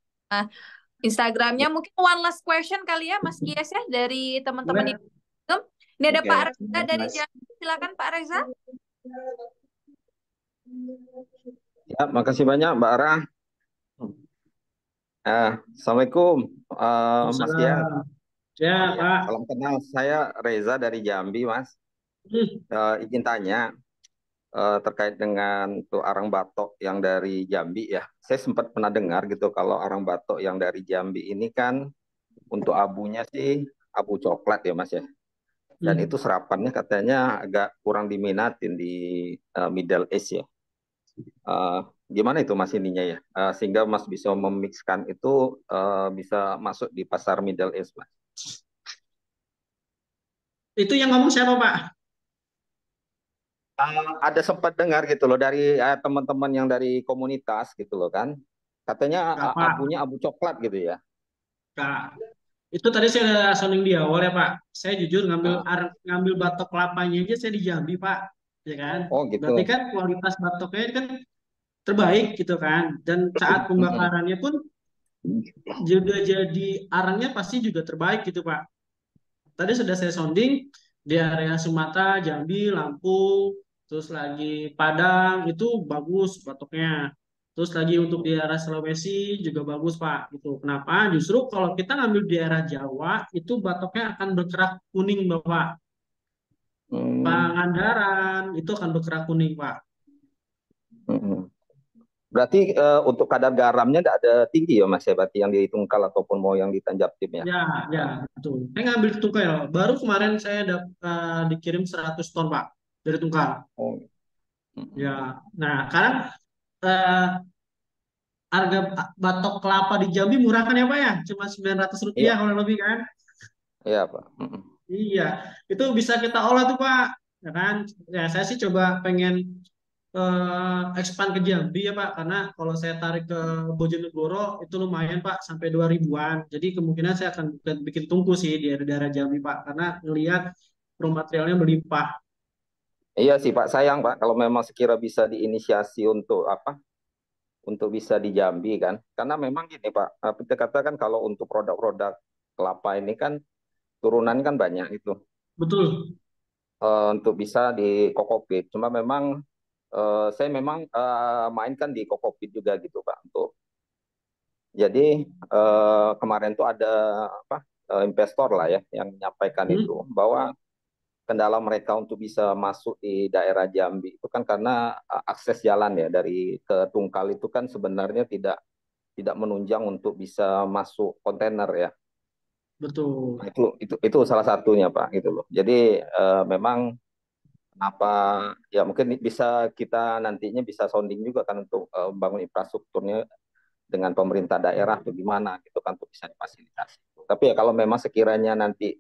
A: Instagramnya. Mungkin one last question kali ya Mas Gies ya dari teman-teman
C: Boleh.
A: yang belum. Ini ada
H: Oke,
A: Pak Reza dari
H: Mas.
A: Jambi. Silakan Pak Reza.
I: Ya, makasih banyak Mbak Ara. Assalamualaikum Mas Dian.
C: Waalaikumsalam. Ya,
I: Oh iya,
C: Pak.
I: salam kenal. Saya Reza dari Jambi, Mas. Izin tanya terkait dengan tuh arang batok yang dari Jambi ya. Saya sempat pernah dengar gitu kalau arang batok yang dari Jambi ini kan untuk abunya sih abu coklat ya, Mas ya. Dan itu serapannya katanya agak kurang diminatin di Middle East ya. Gimana itu Mas ininya ya, sehingga Mas bisa memixkan itu bisa masuk di pasar Middle East Mas.
C: Itu yang ngomong siapa, Pak?
I: Ada sempat dengar gitu loh dari teman-teman yang dari komunitas gitu loh kan, katanya
C: Kak, Pak.
I: abunya abu coklat gitu ya.
C: Kak. Itu tadi saya udah sounding di awal ya, Pak. Saya jujur ngambil batok kelapanya aja saya di Jambi, Pak. Ya kan?
I: Oh gitu.
C: Berarti kan kualitas batoknya kan terbaik gitu kan. Dan saat pembakarannya pun juga jadi arangnya pasti juga terbaik gitu, Pak. Tadi sudah saya sounding di area Sumatera, Jambi, Lampung, terus lagi Padang itu bagus batoknya. Terus lagi untuk di daerah Sulawesi juga bagus Pak. Gitu. Kenapa? Justru kalau kita ngambil di daerah Jawa itu batoknya akan berkerak kuning Bapak. Pangandaran itu akan berkerak kuning Pak.
I: Berarti untuk kadar garamnya tidak ada tinggi ya Mas ya, berarti yang di Tungkal ataupun mau yang di Tanjab Tim ya?
C: Ya, betul. Saya ngambil di Tungkal. Baru kemarin saya dikirim 100 ton Pak dari Tungkal.
I: Oh.
C: Ya, nah sekarang harga batok kelapa di Jambi murah kan ya Pak ya? Cuma Rp900
I: Iya.
C: kalau lebih kan?
I: Iya Pak.
C: Iya, itu bisa kita olah tuh Pak. ya kan? Ya saya sih coba pengen expand ke Jambi ya Pak, karena kalau saya tarik ke Bojonegoro itu lumayan Pak, sampai 2000-an. Jadi kemungkinan saya akan bikin tungku sih di daerah Jambi Pak, karena ngelihat raw materialnya berlimpah.
I: Iya sih Pak, sayang Pak kalau memang sekira bisa diinisiasi untuk apa? Untuk bisa di Jambi kan. Karena memang gini Pak, kita katakan kalau untuk produk-produk kelapa ini kan turunan kan banyak itu.
C: Betul.
I: Untuk bisa di Kokopit. Cuma memang saya memang mainkan di Kokopit juga gitu Pak. Jadi kemarin tuh ada apa investor lah ya yang menyampaikan itu bahwa kendala mereka untuk bisa masuk di daerah Jambi itu kan karena akses jalan ya dari ke Tungkal itu kan sebenarnya tidak menunjang untuk bisa masuk kontainer ya.
C: Betul.
I: Nah, itu salah satunya Pak gitu loh. Jadi memang apa ya mungkin bisa kita nantinya bisa sounding juga kan untuk bangun infrastrukturnya dengan pemerintah daerah atau gimana gitu kan untuk bisa difasilitasi. Tapi ya kalau memang sekiranya nanti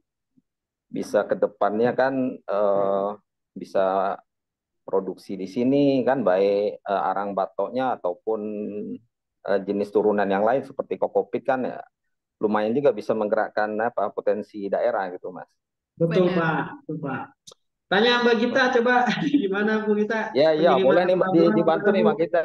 I: bisa ke depannya kan bisa produksi di sini kan baik arang batoknya ataupun jenis turunan yang lain seperti kokopit kan ya lumayan juga bisa menggerakkan apa potensi daerah gitu Mas.
C: Betul
A: Benar.
C: Pak, betul Pak. Tanya Mbak Gita coba gimana Bu Gita
I: Ya boleh
C: pengiriman
I: nih Mbak
C: pelaburan
I: dibantu
C: kita
I: nih
C: Bu.
I: Mbak kita.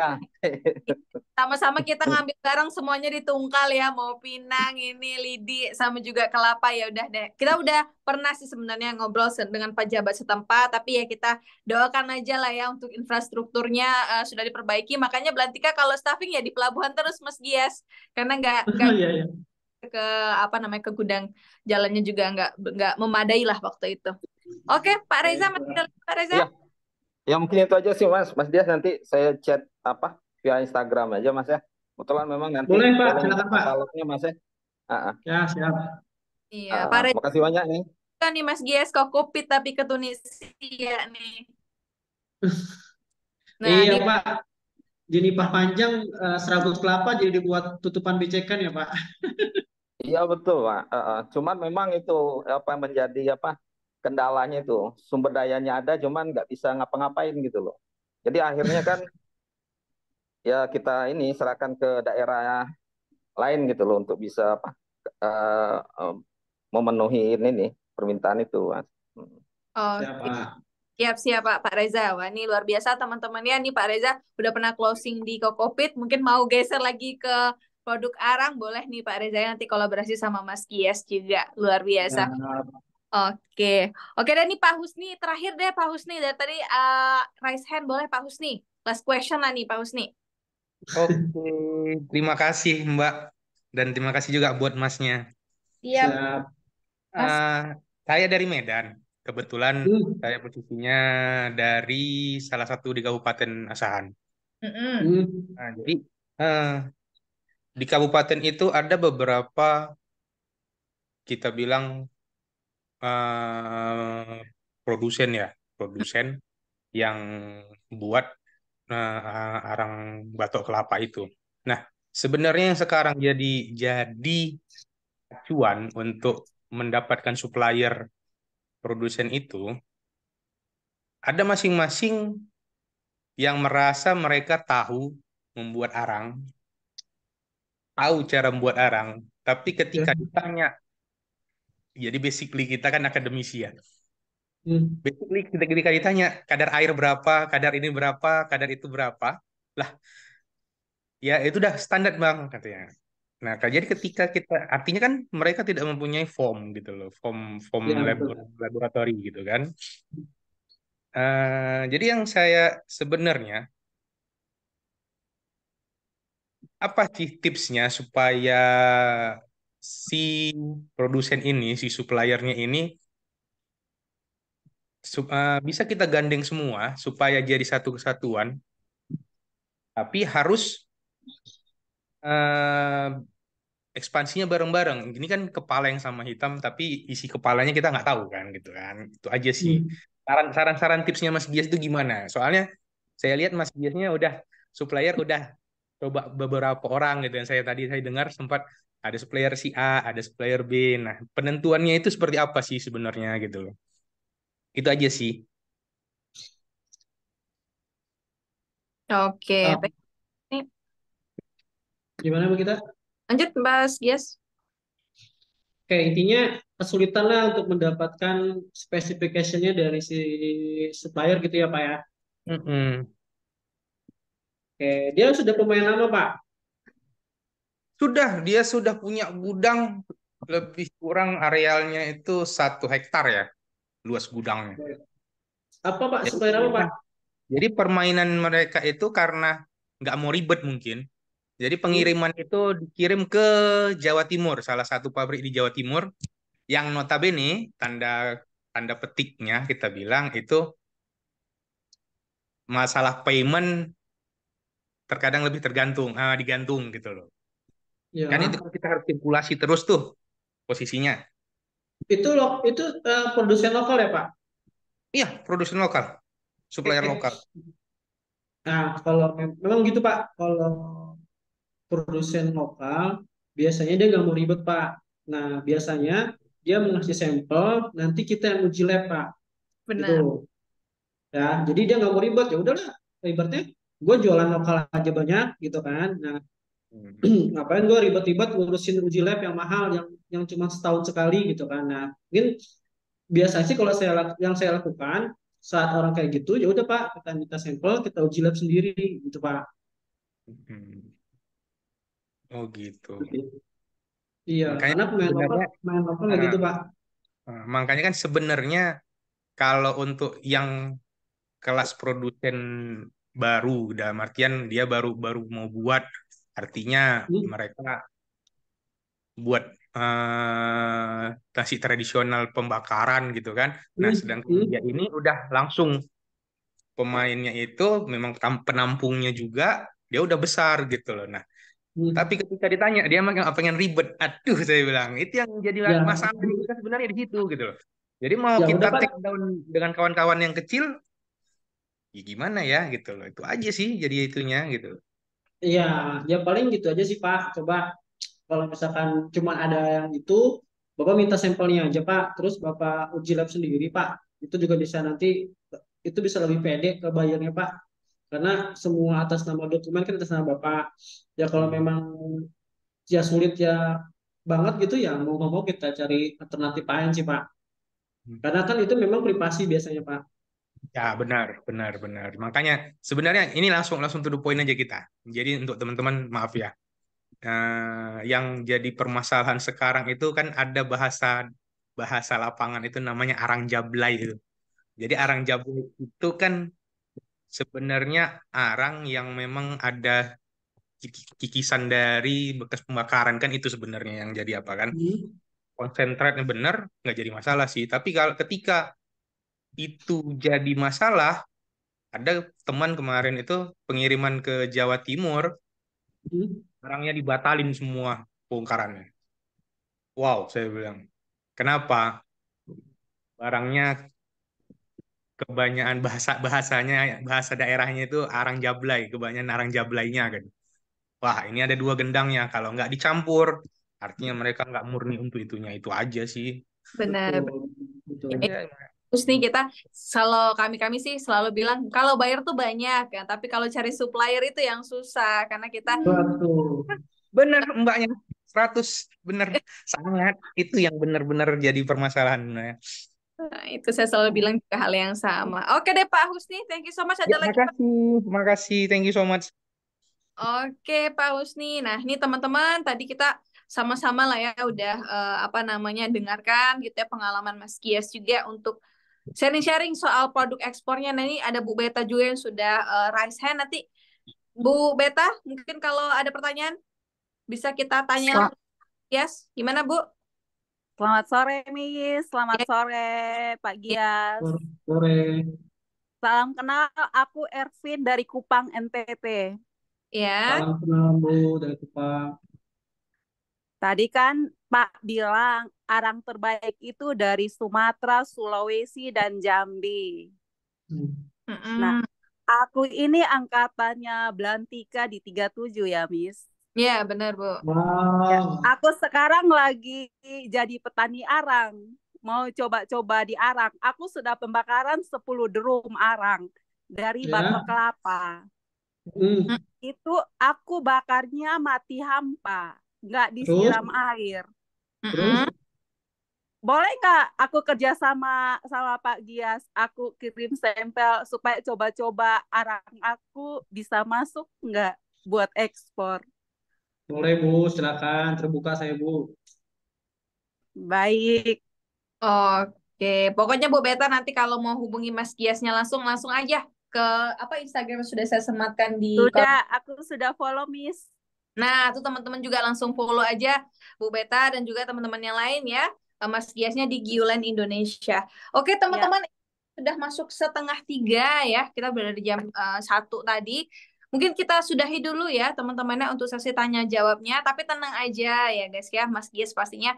A: Sama-sama kita ngambil barang semuanya di Tungkal ya, mau Pinang ini, Lidi, sama juga kelapa ya udah deh. Kita udah pernah sih sebenarnya ngobrol dengan pejabat setempat, tapi ya kita doakan aja lah ya untuk infrastrukturnya sudah diperbaiki. Makanya Belantika kalau staffing ya di pelabuhan terus Mas Gias, karena nggak
C: Iya, iya.
A: ke apa namanya ke gudang jalannya juga nggak memadai lah waktu itu. Oke, Pak Reza,
C: Baik,
A: masih
C: Pak.
A: ada lagi, Pak Reza?
I: Ya, ya mungkin itu aja sih Mas Dias nanti saya chat apa via Instagram aja Mas ya. Kebetulan memang nanti
C: Boleh Pak,
I: tolong minta
C: silakan Pak.
I: katalognya Mas ya.
C: Ya, siap.
A: Iya, Pak Reza
I: Makasih banyak nih.
A: kan nih Mas Gias kokopit tapi ke Tunisia nih. Nah,
C: Iya
A: ini
C: Pak, jenipah panjang serabut kelapa jadi dibuat tutupan becekan ya Pak.
I: Iya betul Pak. Cuman memang itu apa yang menjadi apa kendalanya itu sumber dayanya ada cuman nggak bisa ngapa-ngapain gitu loh. Jadi akhirnya kan ya kita ini serahkan ke daerah lain gitu loh untuk bisa apa eh, eh, memenuhi ini permintaan itu Mas.
A: oh,
C: Siap Pak.
A: siap-siap Pak Reza. Wah, ini luar biasa teman-temannya nih Pak Reza udah pernah closing di Kokopit, mungkin mau geser lagi ke produk arang, boleh nih Pak Reza nanti kolaborasi sama Mas Gias juga. Luar biasa.
C: Siap.
A: Oke. Oke dan nih Pak Husni, terakhir deh Pak Husni dari tadi raise hand boleh Pak Husni. Last question lah nih Pak Husni.
J: Oke, terima kasih Mbak. Dan terima kasih juga buat Masnya.
A: Siap.
C: Siap.
A: Mas.
J: Saya dari Medan. Kebetulan
C: Hmm.
J: saya posisinya dari salah satu di Kabupaten Asahan.
C: Hmm.
J: Nah, jadi di kabupaten itu ada beberapa kita bilang produsen ya, produsen yang buat arang batok kelapa itu. Nah, sebenarnya yang sekarang jadi acuan untuk mendapatkan supplier produsen itu ada masing-masing yang merasa mereka tahu membuat arang, tahu cara membuat arang, tapi ketika ditanya, jadi basically kita kan akademisi ya. Basically ketika ditanya kadar air berapa, kadar ini berapa, kadar itu berapa, lah ya itu udah standar bang katanya. Nah, jadi ketika kita artinya kan mereka tidak mempunyai form gitu loh, form
C: Ya, betul.
J: laboratori gitu kan. Jadi yang saya sebenarnya apa sih tipsnya supaya si produsen ini, si suppliernya ini bisa kita gandeng semua supaya jadi satu kesatuan, tapi harus eh, ekspansinya bareng-bareng. Ini kan kepala yang sama hitam, tapi isi kepalanya kita nggak tahu kan, gitu kan. Itu aja sih. Saran-saran tipsnya Mas Gias itu gimana? Soalnya saya lihat Mas Giasnya udah supplier udah coba beberapa orang gitu. Dan saya dengar sempat ada supplier si A, ada supplier B. Nah, penentuannya itu seperti apa sih sebenarnya gitu loh. Itu aja sih.
A: Oke,
C: Eh,
A: baik. Nih,
C: Gimana Bu kita?
A: lanjut Mas Gias.
C: Oke, intinya kesulitan lah untuk mendapatkan specification-nya dari si supplier gitu ya Pak ya.
J: Mm-mm.
C: Oke, dia sudah pemain lama Pak.
J: Dia sudah punya gudang lebih kurang arealnya itu 1 hektar ya, luas gudangnya.
C: Apa Pak,
J: Jadi
C: supplier apa Pak?
J: permainan mereka itu karena nggak mau ribet mungkin. Jadi pengiriman itu dikirim ke Jawa Timur, salah satu pabrik di Jawa Timur yang notabene tanda tanda petiknya kita bilang itu masalah payment terkadang lebih digantung gitu loh. Kan itu
C: Ya,
J: kan kita harus sirkulasi terus tuh posisinya.
C: itu produsen lokal ya Pak?
J: Iya, produsen lokal, supplier
C: Oke.
J: lokal.
C: Nah, kalau memang gitu Pak, kalau produsen lokal biasanya dia nggak mau ribet Pak. Nah, biasanya dia mengasih sampel, nanti kita yang uji lab Pak. Gitu.
A: Benar.
C: Ya, jadi dia nggak mau ribet, ya udahlah, ribetnya gue jualan lokal aja banyak gitu kan. Nah, ngapain gue ribet-ribet ngurusin uji lab yang mahal, yang cuma setahun sekali gitu kan. Nah, mungkin biasanya sih kalau yang saya lakukan saat orang kayak gitu, ya udah Pak, kita minta sampel, kita uji lab sendiri gitu Pak.
J: Hmm. Oh gitu.
C: Iya,
J: Makanya
C: karena
J: sebenarnya
C: pemain lokal kayak
J: eh,
C: gitu Pak.
J: makanya kan sebenarnya kalau untuk yang kelas produsen baru, dalam artian dia baru baru mau buat, artinya mereka buat nasi tradisional pembakaran gitu kan. Nah, sedangkan dia ini udah langsung pemainnya itu memang penampungnya juga dia udah besar gitu loh. Nah, tapi ketika ditanya dia emang nggak pengen ribet. Aduh, saya bilang itu yang jadi
C: Ya,
J: masalah kita sebenarnya di situ gitu loh. Jadi mau
C: ya
J: kita
C: udah Pak.
J: take down dengan kawan-kawan yang kecil, ya gimana ya gitu loh. Itu aja sih jadi itunya gitu.
C: Iya, ya paling gitu aja sih Pak. Coba kalau misalkan cuma ada yang itu, Bapak minta sampelnya aja Pak. Terus Bapak uji lab sendiri Pak. Itu juga bisa nanti, itu bisa lebih pede ke bayarnya Pak. Karena semua atas nama dokumen kan atas nama Bapak. Ya kalau memang ya sulit ya banget gitu ya, mau nggak mau kita cari alternatif lain sih Pak. Karena kan itu memang privasi biasanya Pak.
J: Ya benar, benar, benar. Makanya sebenarnya ini langsung langsung to the point aja kita. Jadi untuk teman-teman maaf ya, yang jadi permasalahan sekarang itu kan ada bahasa bahasa lapangan itu namanya arang jablay itu. Jadi arang jablay itu kan sebenarnya arang yang memang ada kikisan dari bekas pembakaran kan itu sebenarnya yang jadi apa kan? Konsentratnya benar nggak jadi masalah sih. Tapi kalau ketika itu jadi masalah, ada teman kemarin itu pengiriman ke Jawa Timur, barangnya dibatalin semua bongkarannya. Wow, saya bilang. Kenapa? Barangnya kebanyakan bahasa daerahnya itu arang jablay, kebanyakan arang jablaynya kan. Wah, ini ada 2 gendangnya. Kalau nggak dicampur, artinya mereka nggak murni untuk itunya. Itu aja sih.
A: Benar.
C: Betul.
A: Ya, terus nih kita, kalau kami sih selalu bilang kalau bayar tuh banyak ya, tapi kalau cari supplier itu yang susah karena kita
C: Betul.
J: Bener mbaknya 100 bener sangat itu yang benar-benar jadi permasalahan.
A: itu saya selalu bilang juga hal yang sama. Oke deh Pak Husni, thank you so much.
J: Ya,
A: Ada lagi Pak?
J: makasih, thank you so much.
A: Oke Pak Husni. Nah ini teman-teman tadi kita sama-sama lah ya udah apa namanya dengarkan gitu ya pengalaman Mas Kias juga untuk sharing-sharing soal produk ekspornya. Nah ini ada Bu Beta juga yang sudah raise hand. Nanti Bu Beta mungkin kalau ada pertanyaan bisa kita tanya
K: Sel-
A: langsung. Yes, gimana Bu?
K: Selamat sore, Miss. Selamat
A: Ya,
K: sore, Pak Gias.
C: Sore.
K: Salam kenal, aku Ervin dari Kupang, NTT.
A: ya.
C: Salam kenal Bu dari Kupang.
K: Tadi kan Pak bilang arang terbaik itu dari Sumatera, Sulawesi, dan Jambi. Nah, aku ini angkatannya Belantika di 37 ya, Miss.
A: Ya, benar, Bu.
K: Ya, aku sekarang lagi jadi petani arang. Mau coba-coba di arang. Aku sudah pembakaran 10 drum arang dari
C: Ya.
K: batok kelapa.
C: Hmm.
K: Itu aku bakarnya mati hampa, nggak
C: Terus,
K: disiram air.
C: terus,
K: Boleh nggak aku kerja sama Pak Gias? Aku kirim sampel supaya coba-coba arang aku bisa masuk nggak buat ekspor.
C: boleh Bu, silakan terbuka saya Bu.
K: Baik,
A: Oke, pokoknya Bu Beta nanti kalau mau hubungi Mas Giasnya langsung langsung aja ke apa Instagram yang sudah saya sematkan di
K: aku sudah follow Miss.
A: Nah, tuh teman-teman juga langsung follow aja Bu Beta dan juga teman-teman yang lain ya. Mas Giasnya di Giulen Indonesia. Oke,
K: Ya,
A: teman-teman sudah masuk 2:30 ya. Kita berada di jam 1 tadi. Mungkin kita sudahi dulu ya teman-temannya untuk sesi tanya jawabnya. Tapi tenang aja ya guys ya. Mas Gias pastinya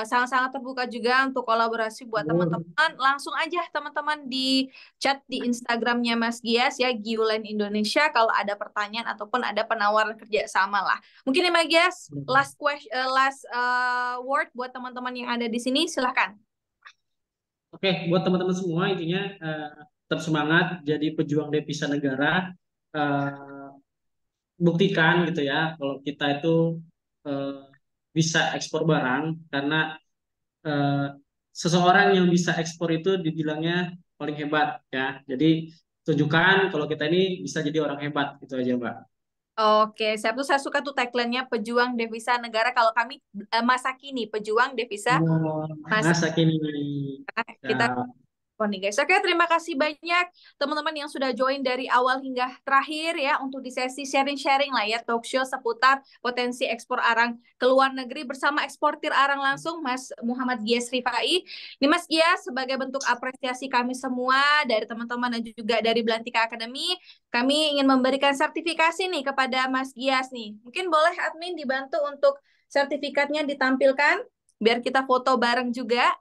A: sangat-sangat terbuka juga untuk kolaborasi buat teman-teman. Langsung aja teman-teman di chat di Instagramnya Mas Gias ya, Giulen Indonesia, kalau ada pertanyaan ataupun ada penawaran kerjasama lah. Mungkin nih Mas Gias, last word buat teman-teman yang ada di sini, silahkan.
C: Oke, buat teman-teman semua intinya tetap semangat jadi pejuang devisa negara. Eh, Buktikan gitu ya kalau kita itu eh, bisa ekspor barang karena eh, seseorang yang bisa ekspor itu dibilangnya paling hebat ya. Jadi tunjukkan kalau kita ini bisa jadi orang hebat itu aja Mbak.
A: Oke, saya suka tuh tagline-nya pejuang devisa negara. Kalau kami masa kini pejuang devisa
C: Oh,
A: masa
C: masa kini.
A: kita.
C: Ya,
A: Oh nih guys, oke terima kasih banyak teman-teman yang sudah join dari awal hingga terakhir ya untuk di sesi sharing-sharing lah ya talk show seputar potensi ekspor arang ke luar negeri bersama eksportir arang langsung Mas Muhammad Gias Rifai. Ini Mas Gias sebagai bentuk apresiasi kami semua dari teman-teman dan juga dari Belantika Academy, kami ingin memberikan sertifikasi nih kepada Mas Gias nih. Mungkin boleh admin dibantu untuk sertifikatnya ditampilkan biar kita foto bareng juga.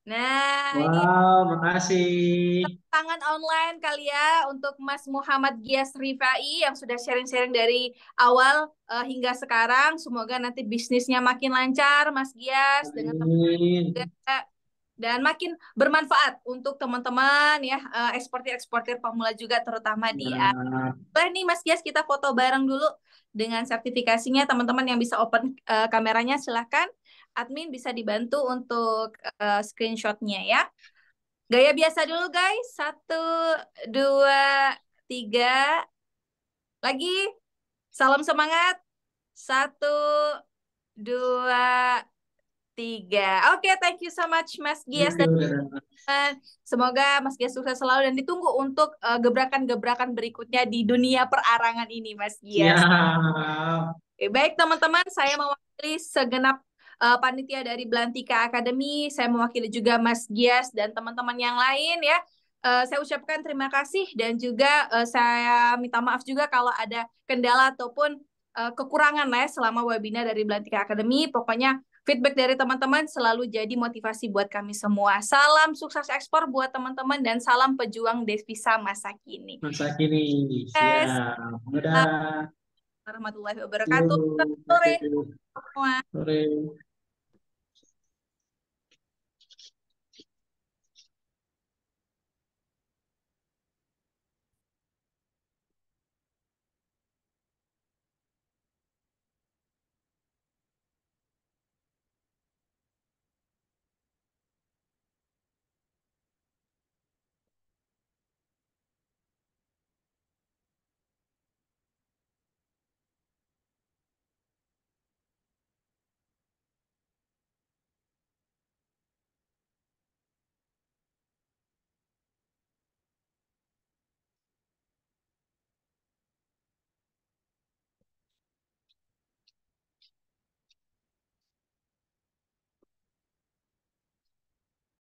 A: Nah, ini
C: wow, makasih.
A: tangan online kali ya untuk Mas Muhammad Gias Rifai yang sudah sharing-sharing dari awal hingga sekarang. Semoga nanti bisnisnya makin lancar, Mas Gias, dengan
C: Amin.
A: dan makin bermanfaat untuk teman-teman ya eksportir-eksportir pemula juga terutama di
C: Nah,
A: boleh nih Mas Gias kita foto bareng dulu dengan sertifikasinya. Teman-teman yang bisa open kameranya silahkan. Admin bisa dibantu untuk screenshotnya ya. Gaya biasa dulu guys. 1, 2, 3. Lagi. Salam semangat. 1, 2, 3. Oke, thank you so much Mas Gias dan semoga Mas Gias sukses selalu dan ditunggu untuk gebrakan-gebrakan berikutnya di dunia perarangan ini Mas Gias.
C: siap.
A: Oke, baik teman-teman, saya mewakili segenap panitia dari Belantika Academy. Saya mewakili juga Mas Gias dan teman-teman yang lain ya. Saya ucapkan terima kasih dan juga saya minta maaf juga kalau ada kendala ataupun kekurangan lah ya selama webinar dari Belantika Academy. Pokoknya feedback dari teman-teman selalu jadi motivasi buat kami semua. Salam sukses ekspor buat teman-teman dan salam pejuang devisa masa kini.
C: Masa kini.
A: Guys,
C: Siap. Dadah.
A: warahmatullahi wabarakatuh. Selamat sore semua.
C: Sore.